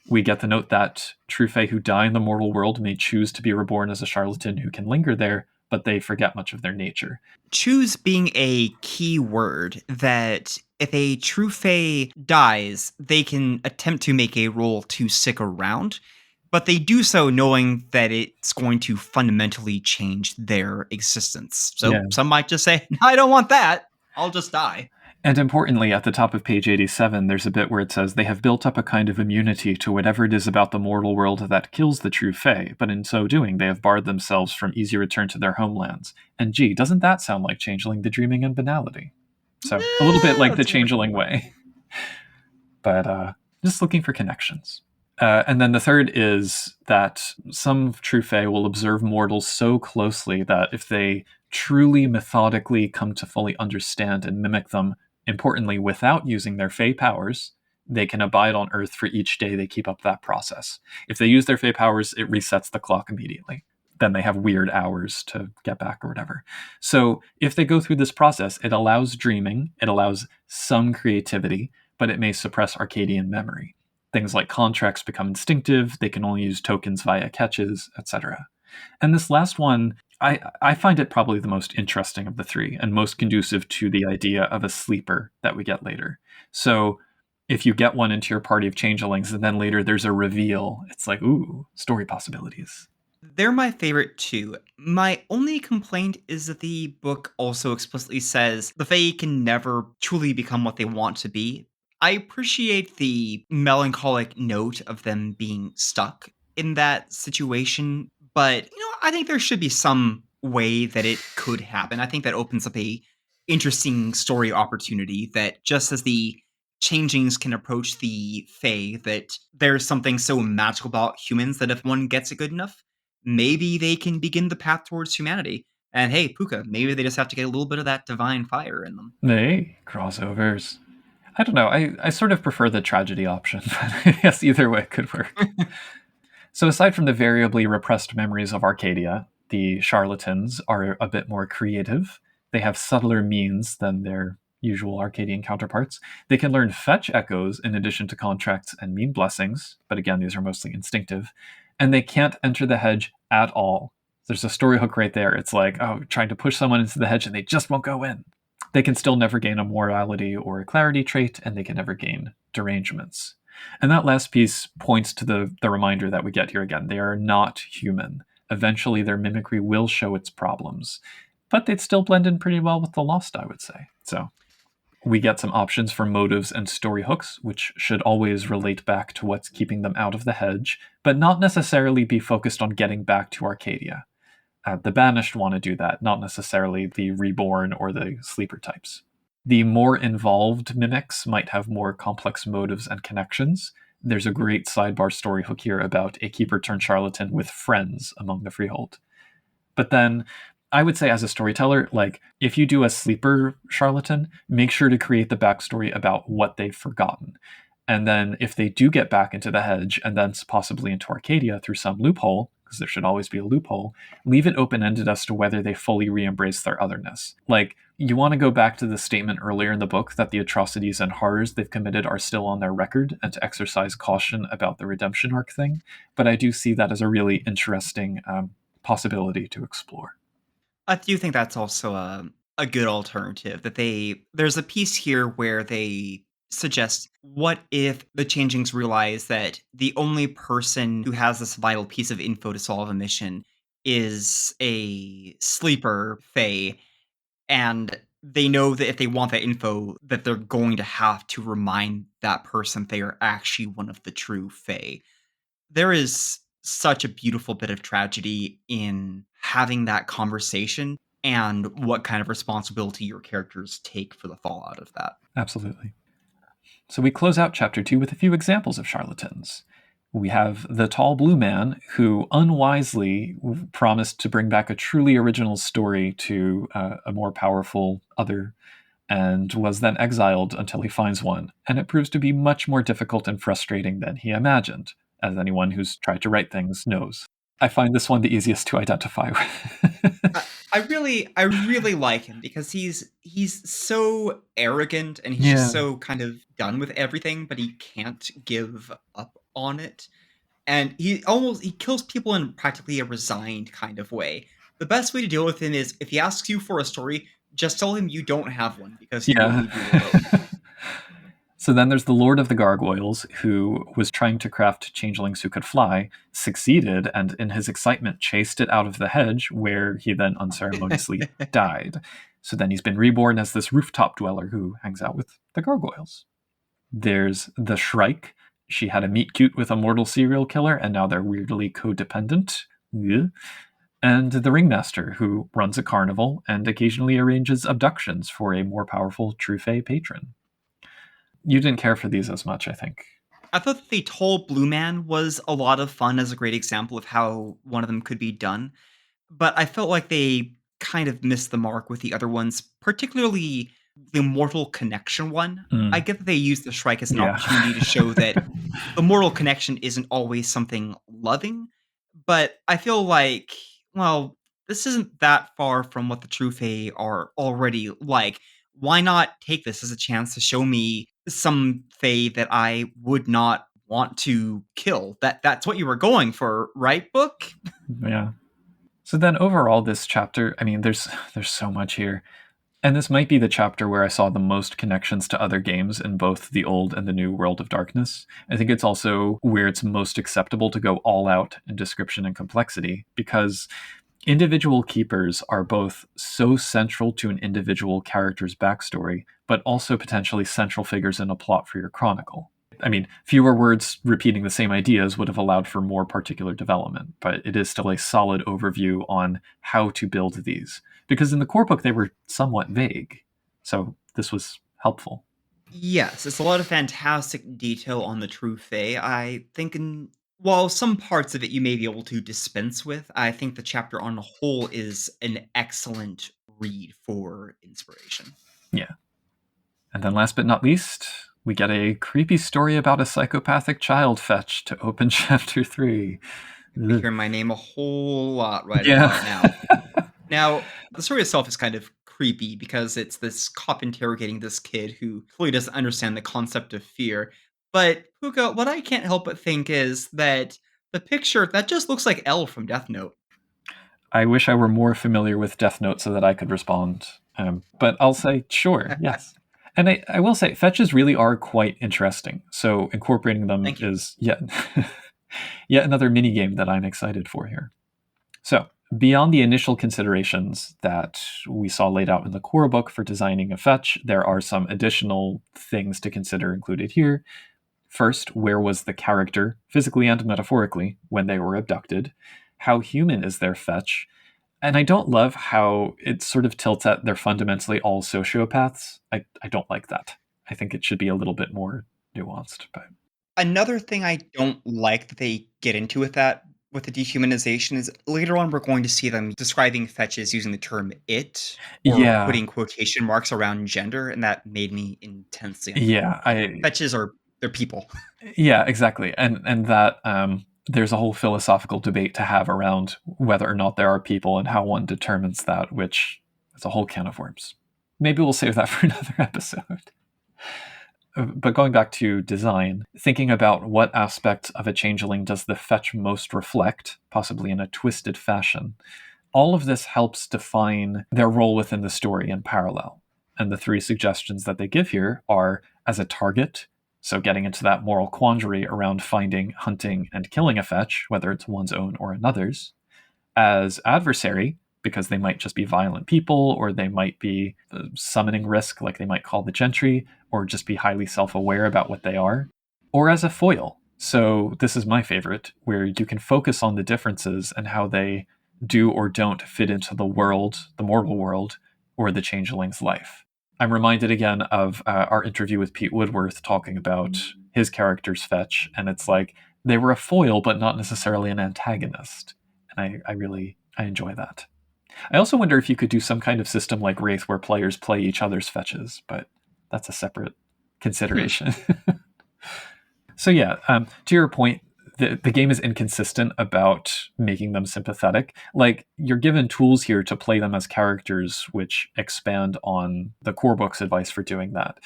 We get the note that true fae who die in the mortal world may choose to be reborn as a charlatan who can linger there, but they forget much of their nature. Choose being a key word that if a true fae dies, they can attempt to make a roll to stick around, but they do so knowing that it's going to fundamentally change their existence. So Yeah. some might just say, I don't want that. I'll just die. And importantly, at the top of page 87, there's a bit where it says they have built up a kind of immunity to whatever it is about the mortal world that kills the true fae, but in so doing, they have barred themselves from easy return to their homelands. And gee, doesn't that sound like Changeling the Dreaming and Banality? So, a little bit like the Changeling way. But just looking for connections. And then the third is that some true fae will observe mortals so closely that if they truly methodically come to fully understand and mimic them, importantly, without using their fae powers, they can abide on Earth for each day they keep up that process. If they use their fae powers, it resets the clock immediately. Then they have weird hours to get back or whatever. So if they go through this process, it allows dreaming, it allows some creativity, but it may suppress Arcadian memory. Things like contracts become instinctive, they can only use tokens via catches, etc. And this last one, I find it probably the most interesting of the 3 and most conducive to the idea of a sleeper that we get later. So if you get one into your party of changelings and then later there's a reveal, it's like, ooh, story possibilities. They're my favorite too. My only complaint is that the book also explicitly says the Fae can never truly become what they want to be. I appreciate the melancholic note of them being stuck in that situation, but I think there should be some way that it could happen. I think that opens up a interesting story opportunity that just as the changelings can approach the Fae, that there's something so magical about humans that if one gets it good enough, maybe they can begin the path towards humanity. And hey, Puka, maybe they just have to get a little bit of that divine fire in them. Hey, crossovers. I don't know. I sort of prefer the tragedy option, but yes, either way could work. So aside from the variably repressed memories of Arcadia, the charlatans are a bit more creative. They have subtler means than their usual Arcadian counterparts. They can learn fetch echoes in addition to contracts and mean blessings, but again, these are mostly instinctive. And they can't enter the hedge at all. There's a story hook right there. It's like, oh, trying to push someone into the hedge and they just won't go in. They can still never gain a morality or a clarity trait, and they can never gain derangements. And that last piece points to the reminder that we get here again. They are not human. Eventually, their mimicry will show its problems, but they'd still blend in pretty well with the Lost, I would say. So we get some options for motives and story hooks, which should always relate back to what's keeping them out of the hedge, but not necessarily be focused on getting back to Arcadia. The banished want to do that, not necessarily the reborn or the sleeper types. The more involved mimics might have more complex motives and connections. There's a great sidebar story hook here about a keeper turned charlatan with friends among the freehold. But then I would say, as a storyteller, like, if you do a sleeper charlatan, make sure to create the backstory about what they've forgotten. And then if they do get back into the hedge and then possibly into Arcadia through some loophole, because there should always be a loophole, leave it open-ended as to whether they fully re-embrace their otherness. Like, you want to go back to the statement earlier in the book that the atrocities and horrors they've committed are still on their record, and to exercise caution about the redemption arc thing. But I do see that as a really interesting possibility to explore. I do think that's also a good alternative. There's a piece here where they suggest, what if the changelings realize that the only person who has this vital piece of info to solve a mission is a sleeper fae, and they know that if they want that info, that they're going to have to remind that person they are actually one of the true fae. There is such a beautiful bit of tragedy in having that conversation and what kind of responsibility your characters take for the fallout of that. Absolutely. So we close out chapter 2 with a few examples of charlatans. We have the tall blue man who unwisely promised to bring back a truly original story to a more powerful other, and was then exiled until he finds one. And it proves to be much more difficult and frustrating than he imagined, as anyone who's tried to write things knows. I find this one the easiest to identify with. I really like him because he's so arrogant and he's Yeah. just so kind of done with everything, but he can't give up on it. And he kills people in practically a resigned kind of way. The best way to deal with him is, if he asks you for a story, just tell him you don't have one, because he will Yeah. leave you alone. So then there's the Lord of the Gargoyles, who was trying to craft changelings who could fly, succeeded, and in his excitement chased it out of the hedge, where he then unceremoniously died. So then he's been reborn as this rooftop dweller who hangs out with the gargoyles. There's the Shrike. She had a meet cute with a mortal serial killer, and now they're weirdly codependent. Yeah. And the Ringmaster, who runs a carnival and occasionally arranges abductions for a more powerful True Fae patron. You didn't care for these as much, I think. I thought that the tall blue man was a lot of fun as a great example of how one of them could be done, but I felt like they kind of missed the mark with the other ones, particularly the mortal connection one. I get that they used the Shrike as an Yeah. opportunity to show that the mortal connection isn't always something loving, but I feel like, well, this isn't that far from what the True Fae are already like. Why not take this as a chance to show me some Fae that I would not want to kill? That's what you were going for, right, book? Yeah. So then overall, this chapter, I mean, there's so much here. And this might be the chapter where I saw the most connections to other games in both the old and the new World of Darkness. I think it's also where it's most acceptable to go all out in description and complexity, because individual keepers are both so central to an individual character's backstory, but also potentially central figures in a plot for your chronicle. I mean, fewer words repeating the same ideas would have allowed for more particular development, but it is still a solid overview on how to build these. Because in the core book, they were somewhat vague. So this was helpful. Yes, it's a lot of fantastic detail on the True Fae. While some parts of it you may be able to dispense with, I think the chapter on the whole is an excellent read for inspiration. Yeah. And then last but not least, we get a creepy story about a psychopathic child fetch to open chapter 3. You'll be hearing my name a whole lot right Yeah. about now. Now, the story itself is kind of creepy because it's this cop interrogating this kid who clearly doesn't understand the concept of fear. But, Puka, what I can't help but think is that the picture, that just looks like L from Death Note. I wish I were more familiar with Death Note so that I could respond. But I'll say, sure, yes. And I will say, fetches really are quite interesting. So incorporating them Thank you. is yet another mini game that I'm excited for here. So beyond the initial considerations that we saw laid out in the core book for designing a fetch, there are some additional things to consider included here. First, where was the character, physically and metaphorically, when they were abducted? How human is their fetch? And I don't love how it sort of tilts at they're fundamentally all sociopaths. I don't like that. I think it should be a little bit more nuanced. But Another thing I don't like that they get into with that, with the dehumanization, is later on we're going to see them describing fetches using the term "it" or yeah, putting quotation marks around gender, and that made me intensely yeah, uncomfortable. Fetches are they're people. yeah, exactly. And that there's a whole philosophical debate to have around whether or not there are people and how one determines that, which is a whole can of worms. Maybe we'll save that for another episode. But going back to design, thinking about what aspect of a changeling does the fetch most reflect, possibly in a twisted fashion, all of this helps define their role within the story in parallel. And the three suggestions that they give here are as a target, so getting into that moral quandary around finding, hunting, and killing a fetch, whether it's one's own or another's, as adversary, because they might just be violent people, or they might be summoning risk, like they might call the gentry, or just be highly self aware about what they are, or as a foil. So, this is my favorite, where you can focus on the differences and how they do or don't fit into the world, the mortal world, or the changeling's life. I'm reminded again of our interview with Pete Woodworth talking about his character's fetch, and it's like they were a foil, but not necessarily an antagonist. And I enjoy that. I also wonder if you could do some kind of system like Wraith where players play each other's fetches, but that's a separate Hmm. consideration. So yeah, to your point, the game is inconsistent about making them sympathetic. Like you're given tools here to play them as characters, which expand on the core book's advice for doing that.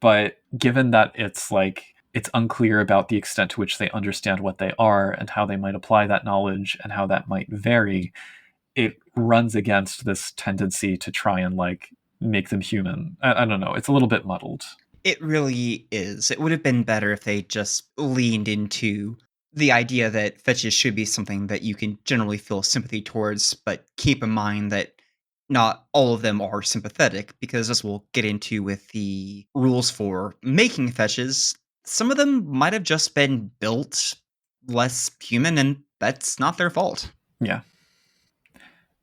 But given that it's unclear about the extent to which they understand what they are and how they might apply that knowledge and how that might vary, it runs against this tendency to try and like make them human. I don't know. It's a little bit muddled. It really is. It would have been better if they just leaned into the idea that fetches should be something that you can generally feel sympathy towards, but keep in mind that not all of them are sympathetic, because as we'll get into with the rules for making fetches, some of them might have just been built less human, and that's not their fault. Yeah.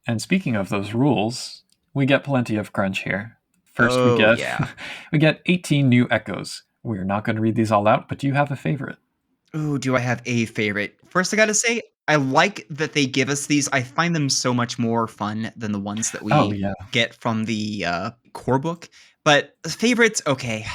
And speaking of those rules, we get plenty of crunch here. First, we Oh, get yeah. we get 18 new echoes. We're not going to read these all out, but do you have a favorite? Ooh, do I have a favorite? First, I gotta say, I like that they give us these. I find them so much more fun than the ones that Oh we yeah, get from the core book. But favorites, okay.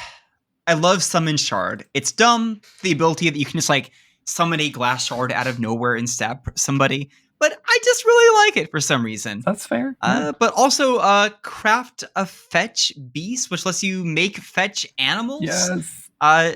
I love Summon Shard. It's dumb, the ability that you can just like summon a glass shard out of nowhere and stab somebody, but I just really like it for some reason. that's fair. Yeah. But also, craft a fetch beast, which lets you make fetch animals. Yes. Uh,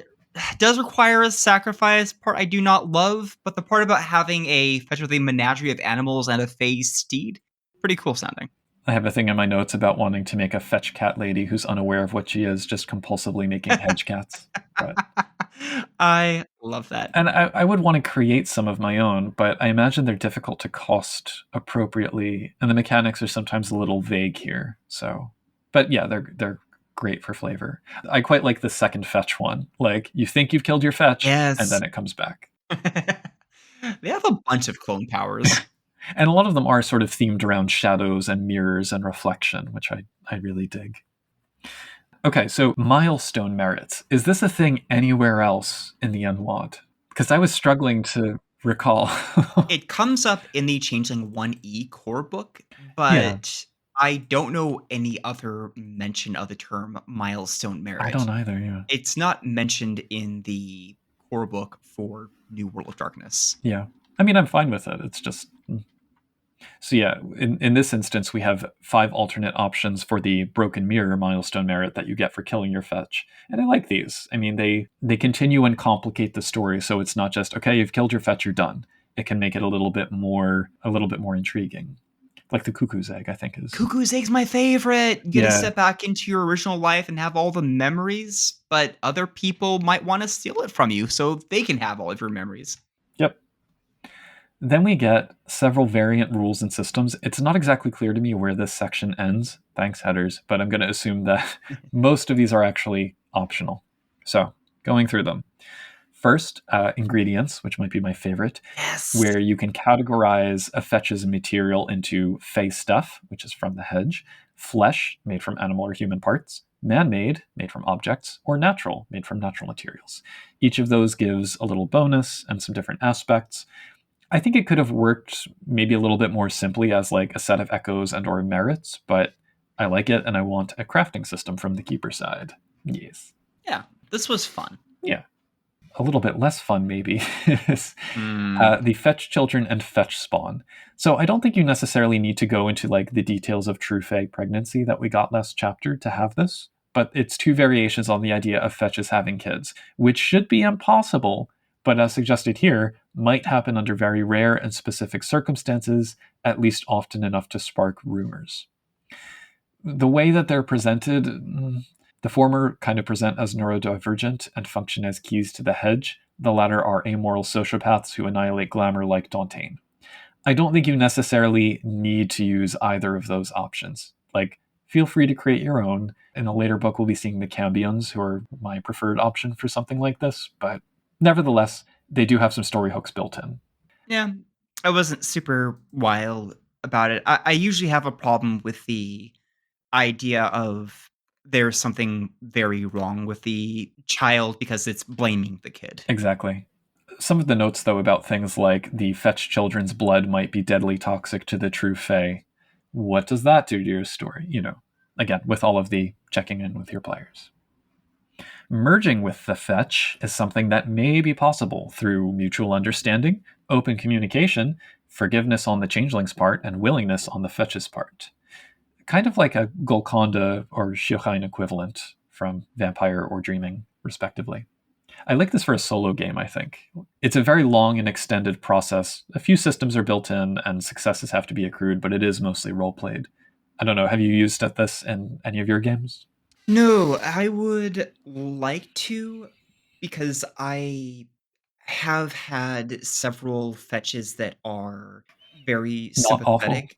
does require a sacrifice part I do not love, but the part about having a fetch with a menagerie of animals and a phase steed, pretty cool sounding. I have a thing in my notes about wanting to make a fetch cat lady who's unaware of what she is, just compulsively making hedge cats. But I love that. and I would want to create some of my own, but I imagine they're difficult to cost appropriately, and the mechanics are sometimes a little vague here. So, but yeah, they're great for flavor. I quite like the second fetch one. Like you think you've killed your fetch, and Yes. then it comes back. They have a bunch of clone powers. And a lot of them are sort of themed around shadows and mirrors and reflection, which I really dig. Okay, so milestone merits. Is this a thing anywhere else in the Unwad? Because I was struggling to recall. It comes up in the Changeling 1E core book, Yeah, but I don't know any other mention of the term milestone I merit. don't either. Yeah, It's not mentioned in the core book for New World of Darkness. yeah. I mean, I'm fine with it. It's just so yeah. In this instance, we have 5 alternate options for the broken mirror milestone merit that you get for killing your fetch, and I like these. I mean, they continue and complicate the story, so it's not just okay, you've killed your fetch, you're done. It can make it a little bit more intriguing. Like the cuckoo's egg, I think is Cuckoo's Egg's my favorite. You get to yeah. step back into your original life and have all the memories, but other people might want to steal it from you so they can have all of your memories. Yep. Then we get several variant rules and systems. It's not exactly clear to me where this section ends. Thanks, headers, but I'm going to assume that most of these are actually optional. So, going through them. First, ingredients, which might be my favorite, Yes. where you can categorize a fetch's material into fey stuff, which is from the hedge, flesh, made from animal or human parts, man-made, made from objects, or natural, made from natural materials. Each of those gives a little bonus and some different aspects. I think it could have worked maybe a little bit more simply as like a set of echoes and or merits, but I like it and I want a crafting system from the keeper side. Yes. Yeah, this was fun. Yeah. A little bit less fun maybe is Mm. the fetch children and fetch spawn. So I don't think you necessarily need to go into like the details of true fae pregnancy that we got last chapter to have this, but it's two variations on the idea of fetches having kids, which should be impossible, but as suggested here, might happen under very rare and specific circumstances, at least often enough to spark rumors. The way that they're presented, the former kind of present as neurodivergent and function as keys to the hedge. The latter are amoral sociopaths who annihilate glamour like Dantain. I don't think you necessarily need to use either of those options. Like, feel free to create your own. In a later book, we'll be seeing the Cambions, who are my preferred option for something like this, but nevertheless, they do have some story hooks built in. Yeah, I wasn't super wild about it. I usually have a problem with the idea of there's something very wrong with the child because it's blaming the kid. Exactly. Some of the notes, though, about things like the fetch children's blood might be deadly toxic to the true fae. What does that do to your story? You know, again, with all of the checking in with your players. Merging with the fetch is something that may be possible through mutual understanding, open communication, forgiveness on the changeling's part, and willingness on the fetch's part. Kind of like a Golconda or Shiochain equivalent from Vampire or Dreaming, respectively. I like this for a solo game, I think. It's a very long and extended process. A few systems are built in and successes have to be accrued, but it is mostly role played. I don't know, have you used this in any of your games? No, I would like to because I have had several fetches that are very Not awful. sympathetic.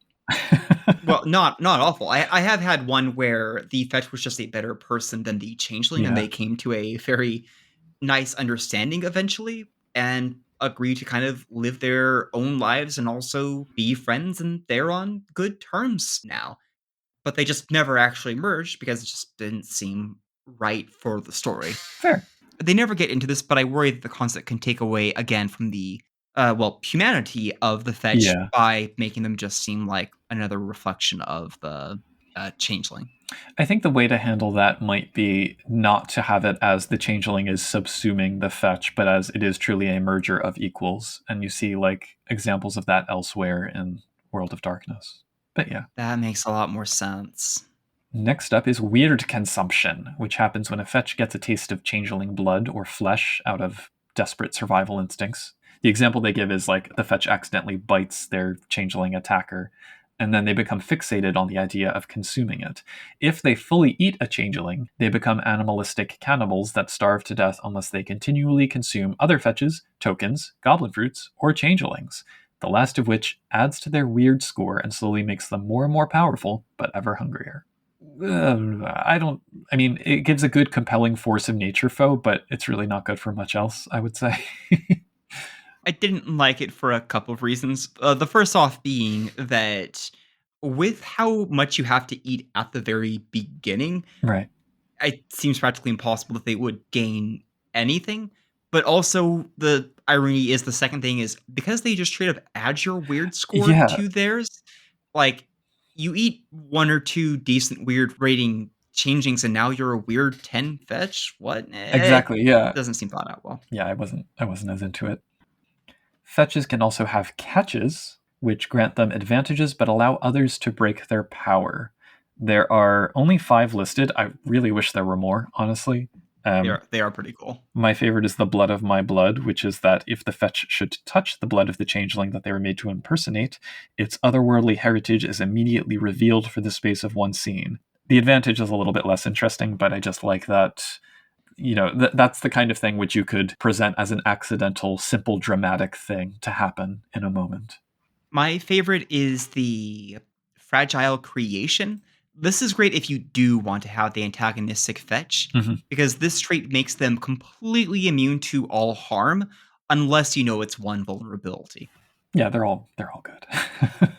Well, not awful. I have had one where the fetch was just a better person than the changeling, and Yeah, they came to a very nice understanding eventually and agree to kind of live their own lives and also be friends, and they're on good terms now. But they just never actually merged because it just didn't seem right for the story. fair. They never get into this, but I worry that the concept can take away again from the humanity of the fetch Yeah. by making them just seem like another reflection of the changeling. I think the way to handle that might be not to have it as the changeling is subsuming the fetch, but as it is truly a merger of equals. And you see like examples of that elsewhere in World of Darkness. But yeah. That makes a lot more sense. Next up is weird consumption, which happens when a fetch gets a taste of changeling blood or flesh out of desperate survival instincts. The example they give is like the fetch accidentally bites their changeling attacker, and then they become fixated on the idea of consuming it. If they fully eat a changeling, they become animalistic cannibals that starve to death unless they continually consume other fetches, tokens, goblin fruits, or changelings, the last of which adds to their weird score and slowly makes them more and more powerful, but ever hungrier. I mean, it gives a good, compelling force of nature foe, but it's really not good for much else, I would say. I didn't like it for a couple of reasons. The first off being that with how much you have to eat at the very beginning, Right. it seems practically impossible that they would gain anything. But also, the irony is the second thing is because they just straight up add your weird score Yeah, to theirs, like you eat one or two decent weird rating changings and now you're a weird 10 fetch? What? It exactly. Yeah. doesn't seem thought out well. Yeah, I wasn't as into it. Fetches can also have catches, which grant them advantages but allow others to break their power. There are only 5 listed. I really wish there were more, honestly. They are pretty cool. My favorite is the blood of my blood, which is that if the fetch should touch the blood of the changeling that they were made to impersonate, its otherworldly heritage is immediately revealed for the space of one scene. The advantage is a little bit less interesting, but I just like that. You know, that's the kind of thing which you could present as an accidental, simple, dramatic thing to happen in a moment. My favorite is the fragile creation This is great if you do want to have the antagonistic fetch, Mhm. because this trait makes them completely immune to all harm unless you know it's one vulnerability. Yeah, they're all good.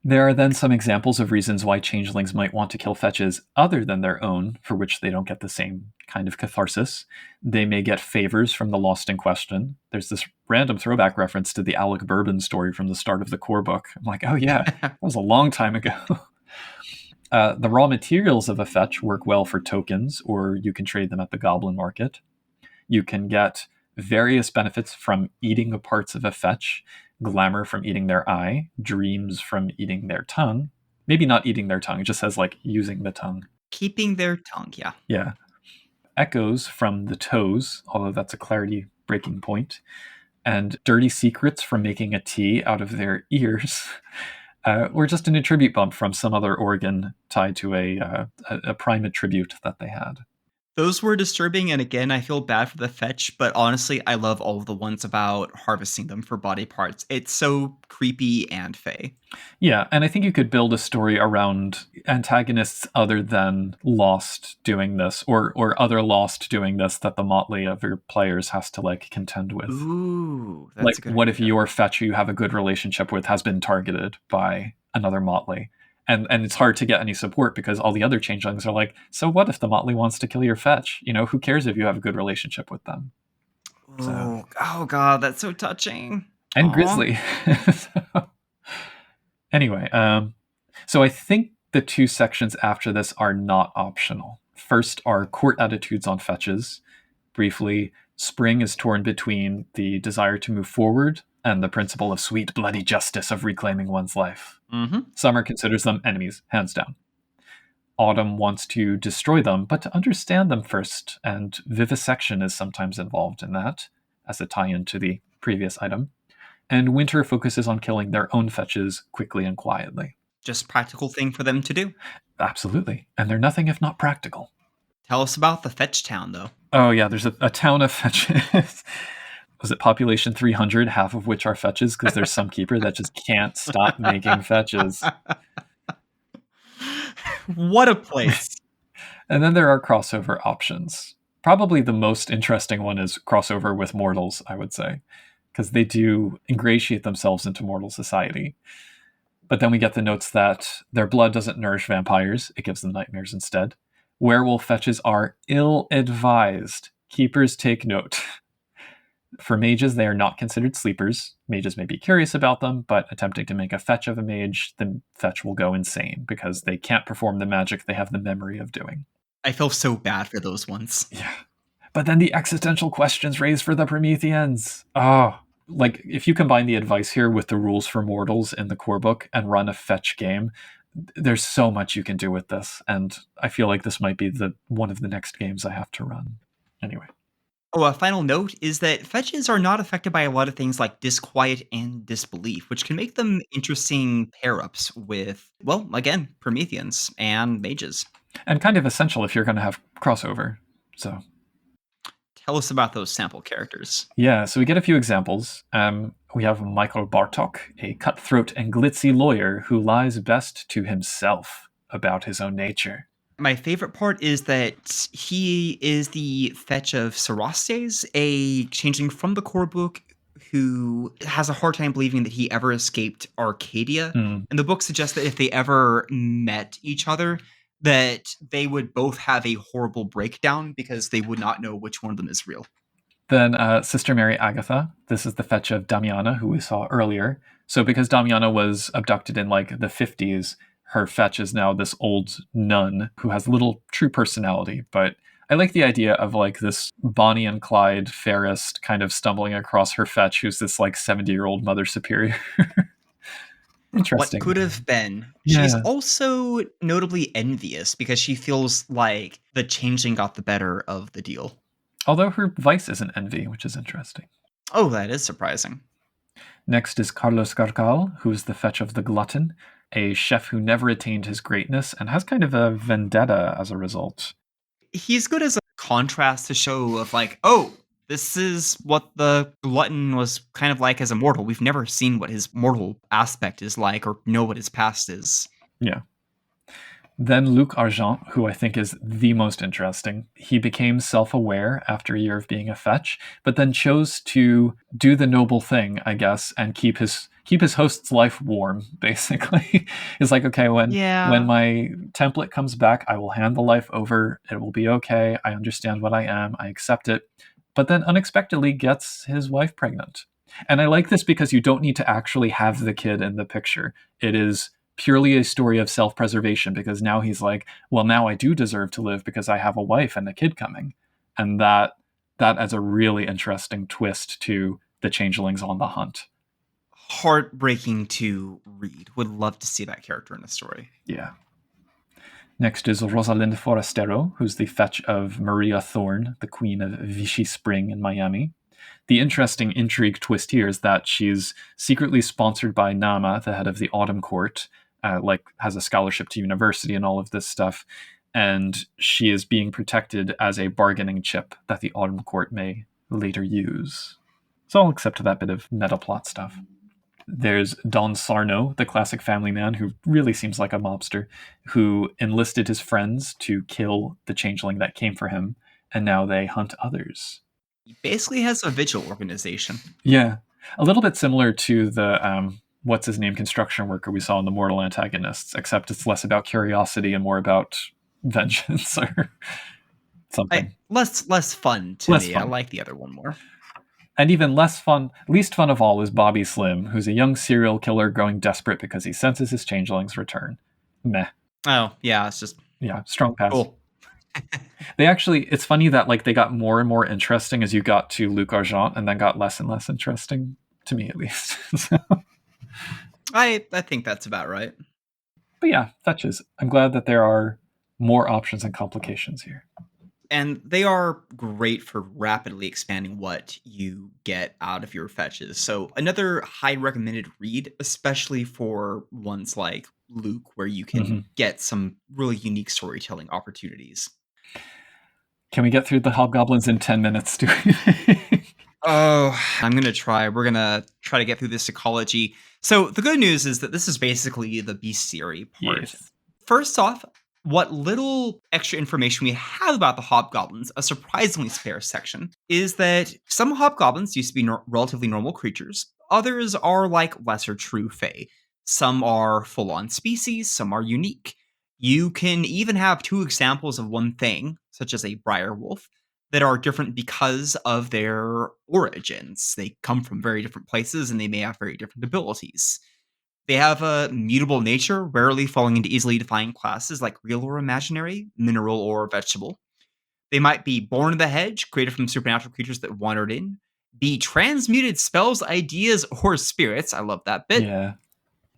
There are then some examples of reasons why changelings might want to kill fetches other than their own, for which they don't get the same kind of catharsis. They may get favors from the lost in question. There's this random throwback reference to the Alec Bourbon story from the start of the core book. I'm like, oh yeah, that was a long time ago. The raw materials of a fetch work well for tokens, or you can trade them at the goblin market. You can get various benefits from eating parts of a fetch, glamour from eating their eye, dreams from eating their tongue. Maybe not eating their tongue, it just says like using the tongue. Keeping their tongue, yeah. Yeah. Echoes from the toes, although that's a clarity breaking point. And dirty secrets from making a tea out of their ears. Or just an attribute bump from some other organ tied to a prime attribute that they had. Those were disturbing, and again, I feel bad for the fetch, but honestly, I love all of the ones about harvesting them for body parts. It's so creepy and fey. Yeah, and I think you could build a story around antagonists other than Lost doing this, or other Lost doing this that the motley of your players has to like contend with. Ooh, Like, that's a good what if idea. your fetch you have a good relationship with has been targeted by another motley? And it's hard to get any support because all the other changelings are like, so what if the motley wants to kill your fetch? You know, who cares if you have a good relationship with them? So Oh god, that's so touching. and Aw. Grizzly. So, anyway, so I think the two sections after this are not optional. First are court attitudes on fetches. Briefly, Spring is torn between the desire to move forward and the principle of sweet bloody justice of reclaiming one's life. Mm-hmm. Summer considers them enemies, hands down. Autumn wants to destroy them, but to understand them first, and vivisection is sometimes involved in that, as a tie in to the previous item. And Winter focuses on killing their own fetches quickly and quietly. Just practical thing for them to do. Absolutely. And they're nothing if not practical. Tell us about the fetch town, though. Oh, yeah, there's a town of fetches. Was it population 300, half of which are fetches? Because there's some keeper that just can't stop making fetches. What a place. And then there are crossover options. Probably the most interesting one is crossover with mortals, I would say, because they do ingratiate themselves into mortal society. But then we get the notes that their blood doesn't nourish vampires, it gives them nightmares instead. Werewolf fetches are ill advised. Keepers take note. For mages, they are not considered sleepers. Mages may be curious about them, but attempting to make a fetch of a mage, the fetch will go insane because they can't perform the magic they have the memory of doing. I feel so bad for those ones. Yeah. But then the existential questions raised for the Prometheans. Oh, like if you combine the advice here with the rules for mortals in the core book and run a fetch game, there's so much you can do with this. And I feel like this might be the one of the next games I have to run. Anyway. Oh, a final note is that fetches are not affected by a lot of things like disquiet and disbelief, which can make them interesting pair ups with, well, again, Prometheans and mages. And kind of essential if you're going to have crossover. So Tell us about those sample characters. yeah, so we get a few examples. We have Michael Bartok, a cutthroat and glitzy lawyer who lies best to himself about his own nature. My favorite part is that he is the fetch of Cerastes, a changeling from the core book who has a hard time believing that he ever escaped Arcadia. Mm. And the book suggests that if they ever met each other, that they would both have a horrible breakdown because they would not know which one of them is real. Then Sister Mary Agatha. This is the fetch of Damiana, who we saw earlier. So because Damiana was abducted in like the 50s, her fetch is now this old nun who has little true personality. But I like the idea of like this Bonnie and Clyde fairest kind of stumbling across her fetch, who's this like 70-year-old mother superior. What Interesting. could have been. She's Yeah. also notably envious because she feels like the changeling got the better of the deal. Although her vice isn't envy, which is interesting. Oh, that is surprising. Next is Carlos Garcal, who is the fetch of the glutton, a chef who never attained his greatness and has kind of a vendetta as a result. He's good as a contrast to show of like, oh, this is what the glutton was kind of like as a mortal. We've never seen what his mortal aspect is like or know what his past is. Yeah. Then Luc Argent, who I think is the most interesting, he became self aware after a year of being a fetch, but then chose to do the noble thing, I guess, and keep his host's life warm, basically. It's like, okay, when Yeah. my template comes back, I will hand the life over. It will be okay. I understand what I am. I accept it. But then unexpectedly gets his wife pregnant. And I like this because you don't need to actually have the kid in the picture. It is purely a story of self-preservation because now he's like, well, now I do deserve to live because I have a wife and a kid coming. And that adds a really interesting twist to the changelings on the hunt. Heartbreaking to read. Would love to see that character in a story. Yeah. Next is Rosalind Forastero, who's the fetch of Maria Thorne, the queen of Vichy Spring in Miami. The interesting intrigue twist here is that she's secretly sponsored by Nama, the head of the Autumn Court, like has a scholarship to university and all of this stuff, and she is being protected as a bargaining chip that the Autumn Court may later use. So all except that bit of meta plot stuff. There's Don Sarno, the classic family man who really seems like a mobster, who enlisted his friends to kill the changeling that came for him, and now they hunt others. He basically has a vigil organization. Yeah, a little bit similar to the what's his name construction worker we saw in the Mortal Antagonists, except it's less about curiosity and more about vengeance or something. Less fun to Less me. I fun. like the other one more. And even less fun, least fun of all, is Bobby Slim, who's a young serial killer growing desperate because he senses his changelings return. Meh. Oh, yeah, it's just Yeah, strong pass. cool. They actually, it's funny that like they got more and more interesting as you got to Luc Argent, and then got less and less interesting to me at least. So, I think that's about right. but yeah, fetches. I'm glad that there are more options and complications here. And they are great for rapidly expanding what you get out of your fetches. So another high recommended read, especially for ones like Luke, where you can get some really unique storytelling opportunities. Can we get through the hobgoblins in 10 minutes? Do we? Oh, I'm going to try. We're going to try to get through this ecology. So the good news is that this is basically the bestiary part. Yes. First off, what little extra information we have about the hobgoblins, a surprisingly sparse section, is that some hobgoblins used to be relatively normal creatures. Others are like lesser true fae. Some are full-on species, some are unique. You can even have two examples of one thing, such as a briar wolf, that are different because of their origins. They come from very different places and they may have very different abilities. They have a mutable nature, rarely falling into easily defined classes like real or imaginary, mineral or vegetable. They might be born in the hedge, created from supernatural creatures that wandered in, be transmuted spells, ideas, or spirits. I love that bit. Yeah.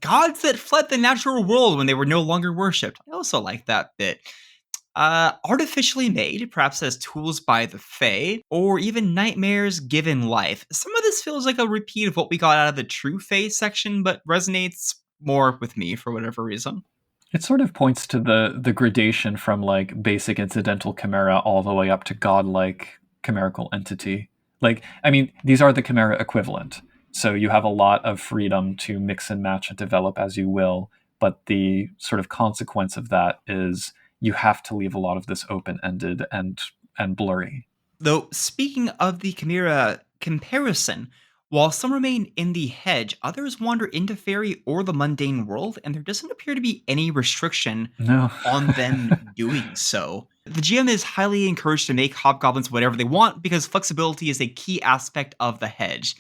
Gods that fled the natural world when they were no longer worshipped. I also like that bit. Artificially made, perhaps as tools by the Fae, or even nightmares given life. Some of this feels like a repeat of what we got out of the True Fae section, but resonates more with me for whatever reason. It sort of points to the gradation from like basic incidental chimera all the way up to godlike chimerical entity. Like, I mean, these are the chimera equivalent. So you have a lot of freedom to mix and match and develop as you will, but the sort of consequence of that is you have to leave a lot of this open-ended and blurry. Though, speaking of the Chimera comparison, while some remain in the hedge, others wander into fairy or the mundane world, and there doesn't appear to be any restriction No. on them doing so. The GM is highly encouraged to make hobgoblins whatever they want because flexibility is a key aspect of the hedge.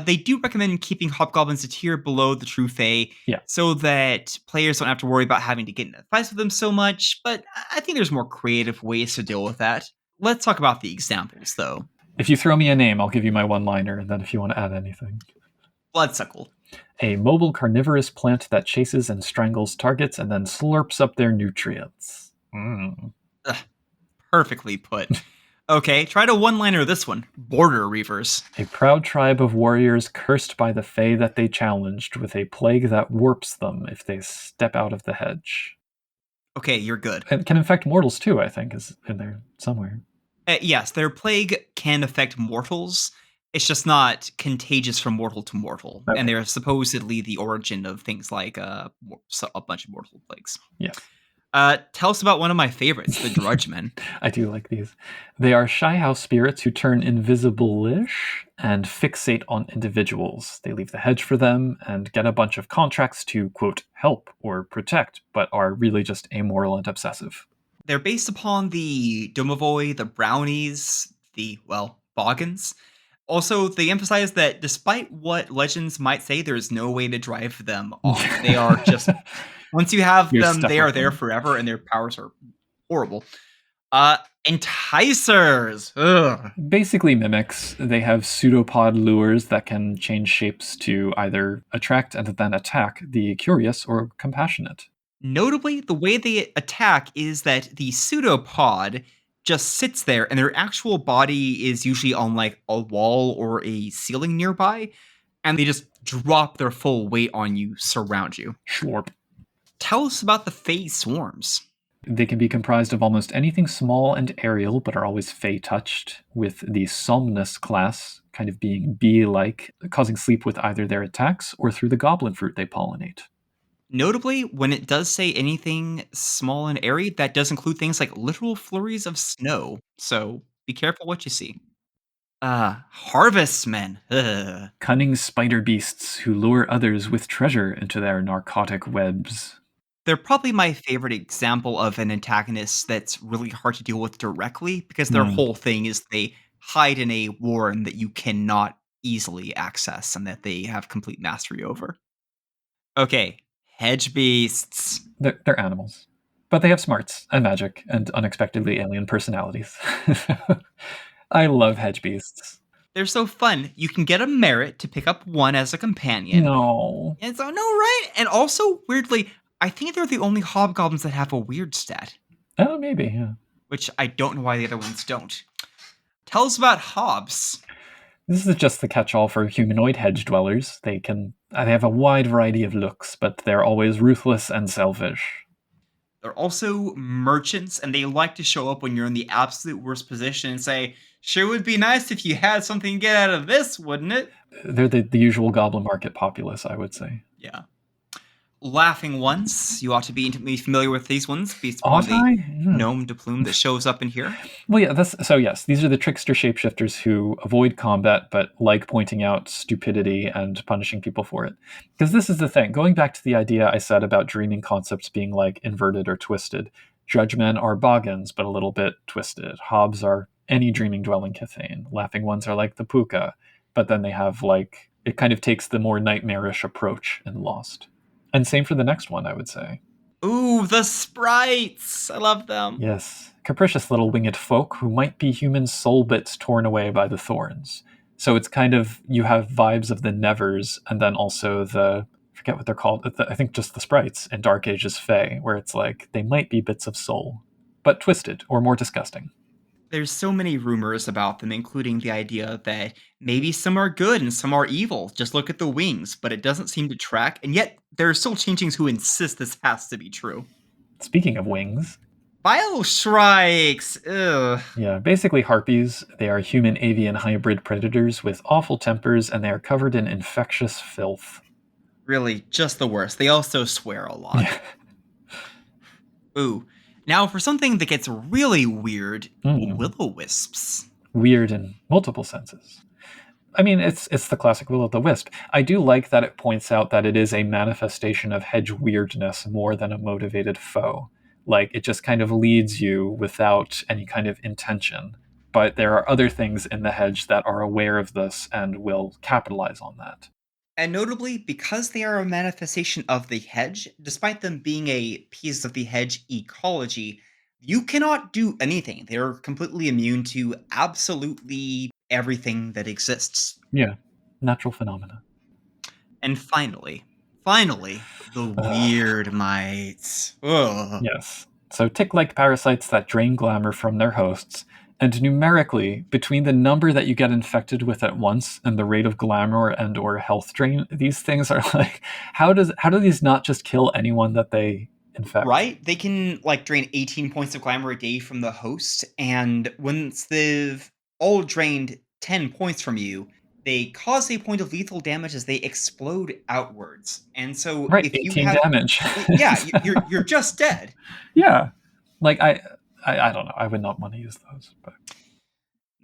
They do recommend keeping hobgoblins a tier below the true fae, Yeah. so that players don't have to worry about having to get into fights with them so much, but I think there's more creative ways to deal with that. Let's talk about the examples, though. If you throw me a name, I'll give you my one-liner, and then if you want to add anything. Bloodsuckle. A mobile carnivorous plant that chases and strangles targets and then slurps up their nutrients. Perfectly put. Okay, try to one-liner this one. Border Reavers. A proud tribe of warriors cursed by the fae that they challenged, with a plague that warps them if they step out of the hedge. Okay, you're good. It can infect mortals too, I think, is in there somewhere. Yes, their plague can affect mortals. It's just not contagious from mortal to mortal. Okay. And they're supposedly the origin of things like a bunch of mortal plagues. Yeah. Tell us about one of my favorites, the Drudgemen. I do like these. They are shy house spirits who turn invisible-ish and fixate on individuals. They leave the hedge for them and get a bunch of contracts to, quote, help or protect, but are really just amoral and obsessive. They're based upon the Domovoi, the Brownies, the, well, Boggans. Also, they emphasize that despite what legends might say, there's no way to drive them off. They are just, once you have You're them, stuck they are with there them. forever, and their powers are horrible. Enticers. Ugh. Basically mimics. They have pseudopod lures that can change shapes to either attract and then attack the curious or compassionate. Notably, the way they attack is that the pseudopod just sits there, and their actual body is usually on like a wall or a ceiling nearby, and they just drop their full weight on you, surround you. Schlorp. Tell us about the Fey swarms. They can be comprised of almost anything small and aerial, but are always fey touched, with the Somnus class kind of being bee like, causing sleep with either their attacks or through the goblin fruit they pollinate. Notably, when it does say anything small and airy, that does include things like literal flurries of snow. So be careful what you see. Harvestmen. Ugh. Cunning spider beasts who lure others with treasure into their narcotic webs. They're probably my favorite example of an antagonist that's really hard to deal with directly because their Hmm. whole thing is they hide in a warren that you cannot easily access and that they have complete mastery over. Okay, hedge beasts. They're animals. But they have smarts and magic and unexpectedly alien personalities. I love hedge beasts. They're so fun. You can get a merit to pick up one as a companion. No. And so, no, right? And also, weirdly, I think they're the only hobgoblins that have a weird stat, Oh, maybe, yeah. which I don't know why the other ones don't. Tell us about hobs. This is just the catch-all for humanoid hedge dwellers. They have a wide variety of looks, but they're always ruthless and selfish. They're also merchants, and they like to show up when you're in the absolute worst position and say, sure would be nice if you had something to get out of this, wouldn't it? They're the usual goblin market populace, I would say. Yeah. Laughing ones. You ought to be intimately familiar with these ones based upon Ought the I? Hmm. gnome de plume that shows up in here. Well, yeah, yes, these are the trickster shapeshifters who avoid combat but like pointing out stupidity and punishing people for it. Because this is the thing, going back to the idea I said about dreaming concepts being like inverted or twisted, judgemen are boggans but a little bit twisted. Hobs are any dreaming dwelling Cathane. Laughing ones are like the puka, but then they have like, it kind of takes the more nightmarish approach in Lost. And same for the next one, I would say. Ooh, the sprites! I love them. Yes, capricious little winged folk who might be human soul bits torn away by the thorns. So it's kind of, you have vibes of the Nevers, and then also I forget what they're called, I think just the sprites in Dark Ages Fae, where it's like, they might be bits of soul, but twisted or more disgusting. There's so many rumors about them, including the idea that maybe some are good and some are evil. Just look at the wings, but it doesn't seem to track. And yet, there are still changelings who insist this has to be true. Speaking of wings, Bioshrikes! Ugh. yeah, basically harpies. They are human avian hybrid predators with awful tempers, and they are covered in infectious filth. Really, just the worst. They also swear a lot. Yeah. Ooh. Now, for something that gets really weird, Mm. will-o-wisps. Weird in multiple senses. I mean, it's the classic will o' the wisp. I do like that it points out that it is a manifestation of hedge weirdness more than a motivated foe. Like, it just kind of leads you without any kind of intention. But there are other things in the hedge that are aware of this and will capitalize on that. And notably, because they are a manifestation of the hedge, despite them being a piece of the hedge ecology, you cannot do anything. They're completely immune to absolutely everything that exists. Yeah, natural phenomena. And finally, the weird mites. Ugh. Yes. So tick-like parasites that drain glamour from their hosts, and numerically, between the number that you get infected with at once and the rate of glamour and or health drain, these things are like, how do these not just kill anyone that they infect? Right? They can like drain 18 points of glamour a day from the host, and once they've all drained 10 points from you, they cause a point of lethal damage as they explode outwards. And so Right, if you 18 have, damage. yeah, you're just dead. Yeah. Like I don't know. I would not want to use those, but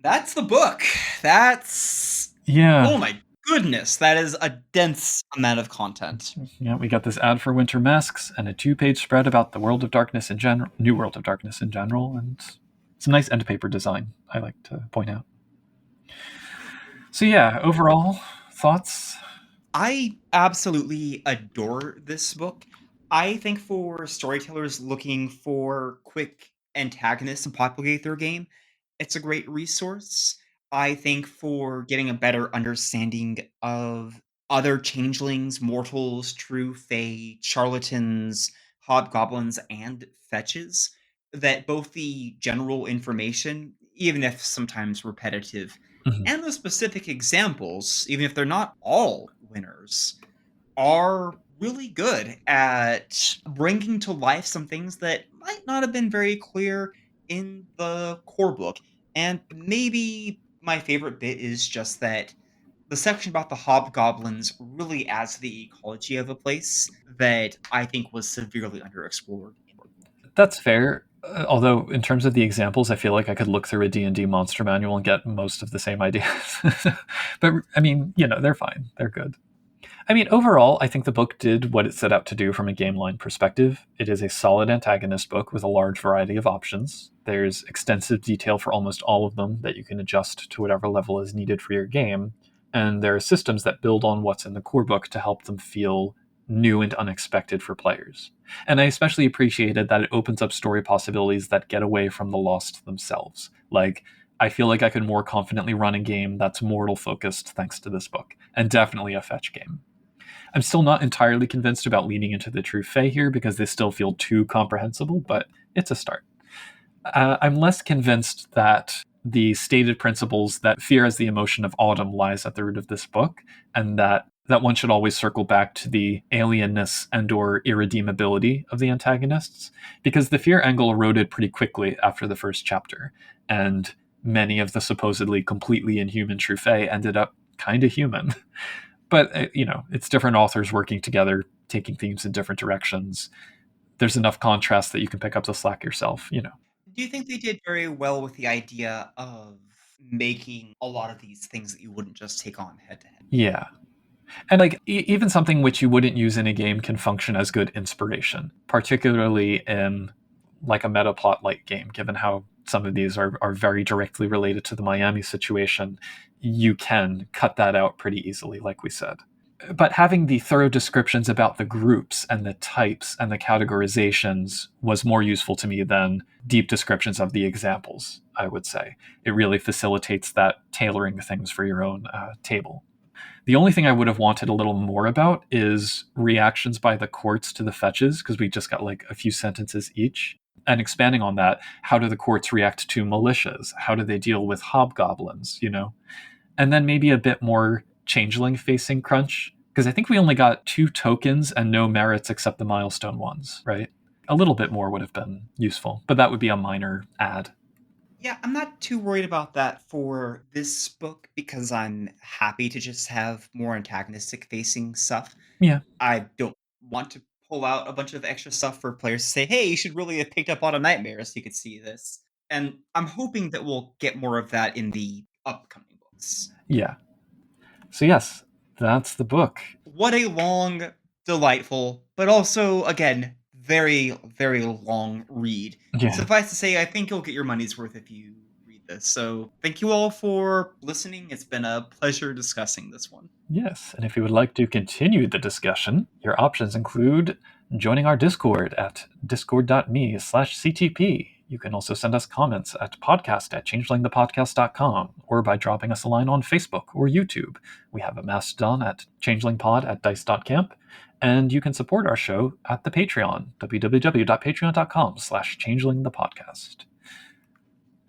That's the book. That's yeah. oh my goodness, that is a dense amount of content. Yeah, we got this ad for Winter Masks and a 2-page spread about the World of Darkness in general, New World of Darkness in general, and some nice end paper design, I like to point out. So yeah, overall thoughts. I absolutely adore this book. I think for storytellers looking for quick antagonists to populate their game, it's a great resource. I think for getting a better understanding of other changelings, mortals, true fae, charlatans, hobgoblins, and fetches, that both the general information, even if sometimes repetitive, Mhm. and the specific examples, even if they're not all winners, are really good at bringing to life some things that might not have been very clear in the core book. And maybe my favorite bit is just that the section about the hobgoblins really adds to the ecology of a place that I think was severely underexplored in the book. That's fair. Although in terms of the examples, I feel like I could look through a D&D monster manual and get most of the same ideas. But I mean, they're fine. They're good. I mean, overall, I think the book did what it set out to do from a game line perspective. It is a solid antagonist book with a large variety of options. There's extensive detail for almost all of them that you can adjust to whatever level is needed for your game. And there are systems that build on what's in the core book to help them feel new and unexpected for players. And I especially appreciated that it opens up story possibilities that get away from the Lost themselves. Like, I feel like I could more confidently run a game that's mortal focused thanks to this book, and definitely a fetch game. I'm still not entirely convinced about leaning into the true Fae here because they still feel too comprehensible, but it's a start. I'm less convinced that the stated principles that fear as the emotion of autumn lies at the root of this book, and that one should always circle back to the alienness and or irredeemability of the antagonists, because the fear angle eroded pretty quickly after the first chapter, and many of the supposedly completely inhuman true Fae ended up kind of human. But it's different authors working together, taking themes in different directions. There's enough contrast that you can pick up the slack yourself. Do you think they did very well with the idea of making a lot of these things that you wouldn't just take on head to head? Yeah. And like even something which you wouldn't use in a game can function as good inspiration, particularly in like a meta plot like game, given how some of these are very directly related to the Miami situation. You can cut that out pretty easily, like we said. But having the thorough descriptions about the groups and the types and the categorizations was more useful to me than deep descriptions of the examples, I would say. It really facilitates that tailoring things for your own table. The only thing I would have wanted a little more about is reactions by the courts to the fetches, because we just got like a few sentences each. And expanding on that, how do the courts react to militias? How do they deal with hobgoblins? And then maybe a bit more changeling facing crunch, because I think we only got 2 tokens and no merits except the milestone ones, right? A little bit more would have been useful, but that would be a minor add. Yeah, I'm not too worried about that for this book because I'm happy to just have more antagonistic facing stuff. Yeah. I don't want to pull out a bunch of extra stuff for players to say, hey, you should really have picked up Autumn Nightmare so you could see this. And I'm hoping that we'll get more of that in the upcoming books. Yeah. So yes, that's the book. What a long, delightful, but also, again, very, very long read. Yeah. Suffice to say, I think you'll get your money's worth if you read this. So, thank you all for listening. It's been a pleasure discussing this one. Yes, and if you would like to continue the discussion, your options include joining our Discord at discord.me/CTP. You can also send us comments at podcast@changelingthepodcast.com or by dropping us a line on Facebook or YouTube. We have a Mastodon at changelingpod@dice.camp, and you can support our show at the Patreon, www.patreon.com/changelingthepodcast.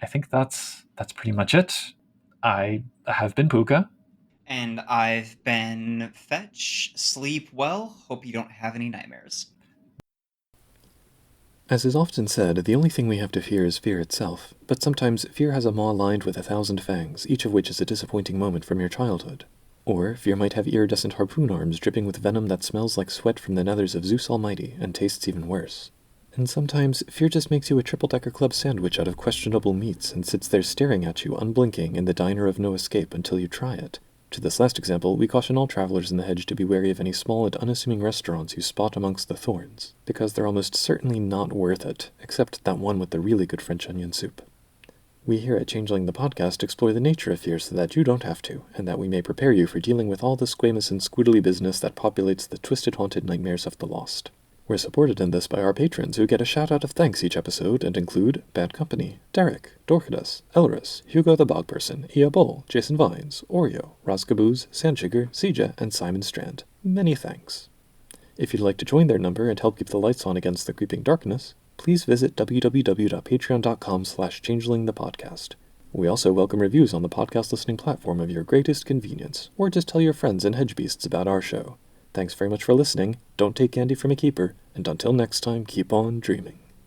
I think that's pretty much it. I have been Puka. And I've been Fetch. Sleep well. Hope you don't have any nightmares. As is often said, the only thing we have to fear is fear itself, but sometimes fear has a maw lined with 1,000 fangs, each of which is a disappointing moment from your childhood. Or fear might have iridescent harpoon arms dripping with venom that smells like sweat from the nethers of Zeus Almighty and tastes even worse. And sometimes fear just makes you a triple-decker club sandwich out of questionable meats and sits there staring at you unblinking in the diner of no escape until you try it. To this last example, we caution all travelers in the hedge to be wary of any small and unassuming restaurants you spot amongst the thorns, because they're almost certainly not worth it, except that one with the really good French onion soup. We here at Changeling the Podcast explore the nature of fear so that you don't have to, and that we may prepare you for dealing with all the squamous and squiddly business that populates the twisted haunted nightmares of the lost. We're supported in this by our patrons, who get a shout-out of thanks each episode and include Bad Company, Derek, Dorcadus, Elris, Hugo the Bogperson, Ia Bull, Jason Vines, Oreo, Roscaboose, Sandsugar, Sija, and Simon Strand. Many thanks. If you'd like to join their number and help keep the lights on against the creeping darkness, please visit www.patreon.com/changelingthepodcast. We also welcome reviews on the podcast listening platform of your greatest convenience, or just tell your friends and hedge beasts about our show. Thanks very much for listening, don't take candy from a keeper, and until next time, keep on dreaming.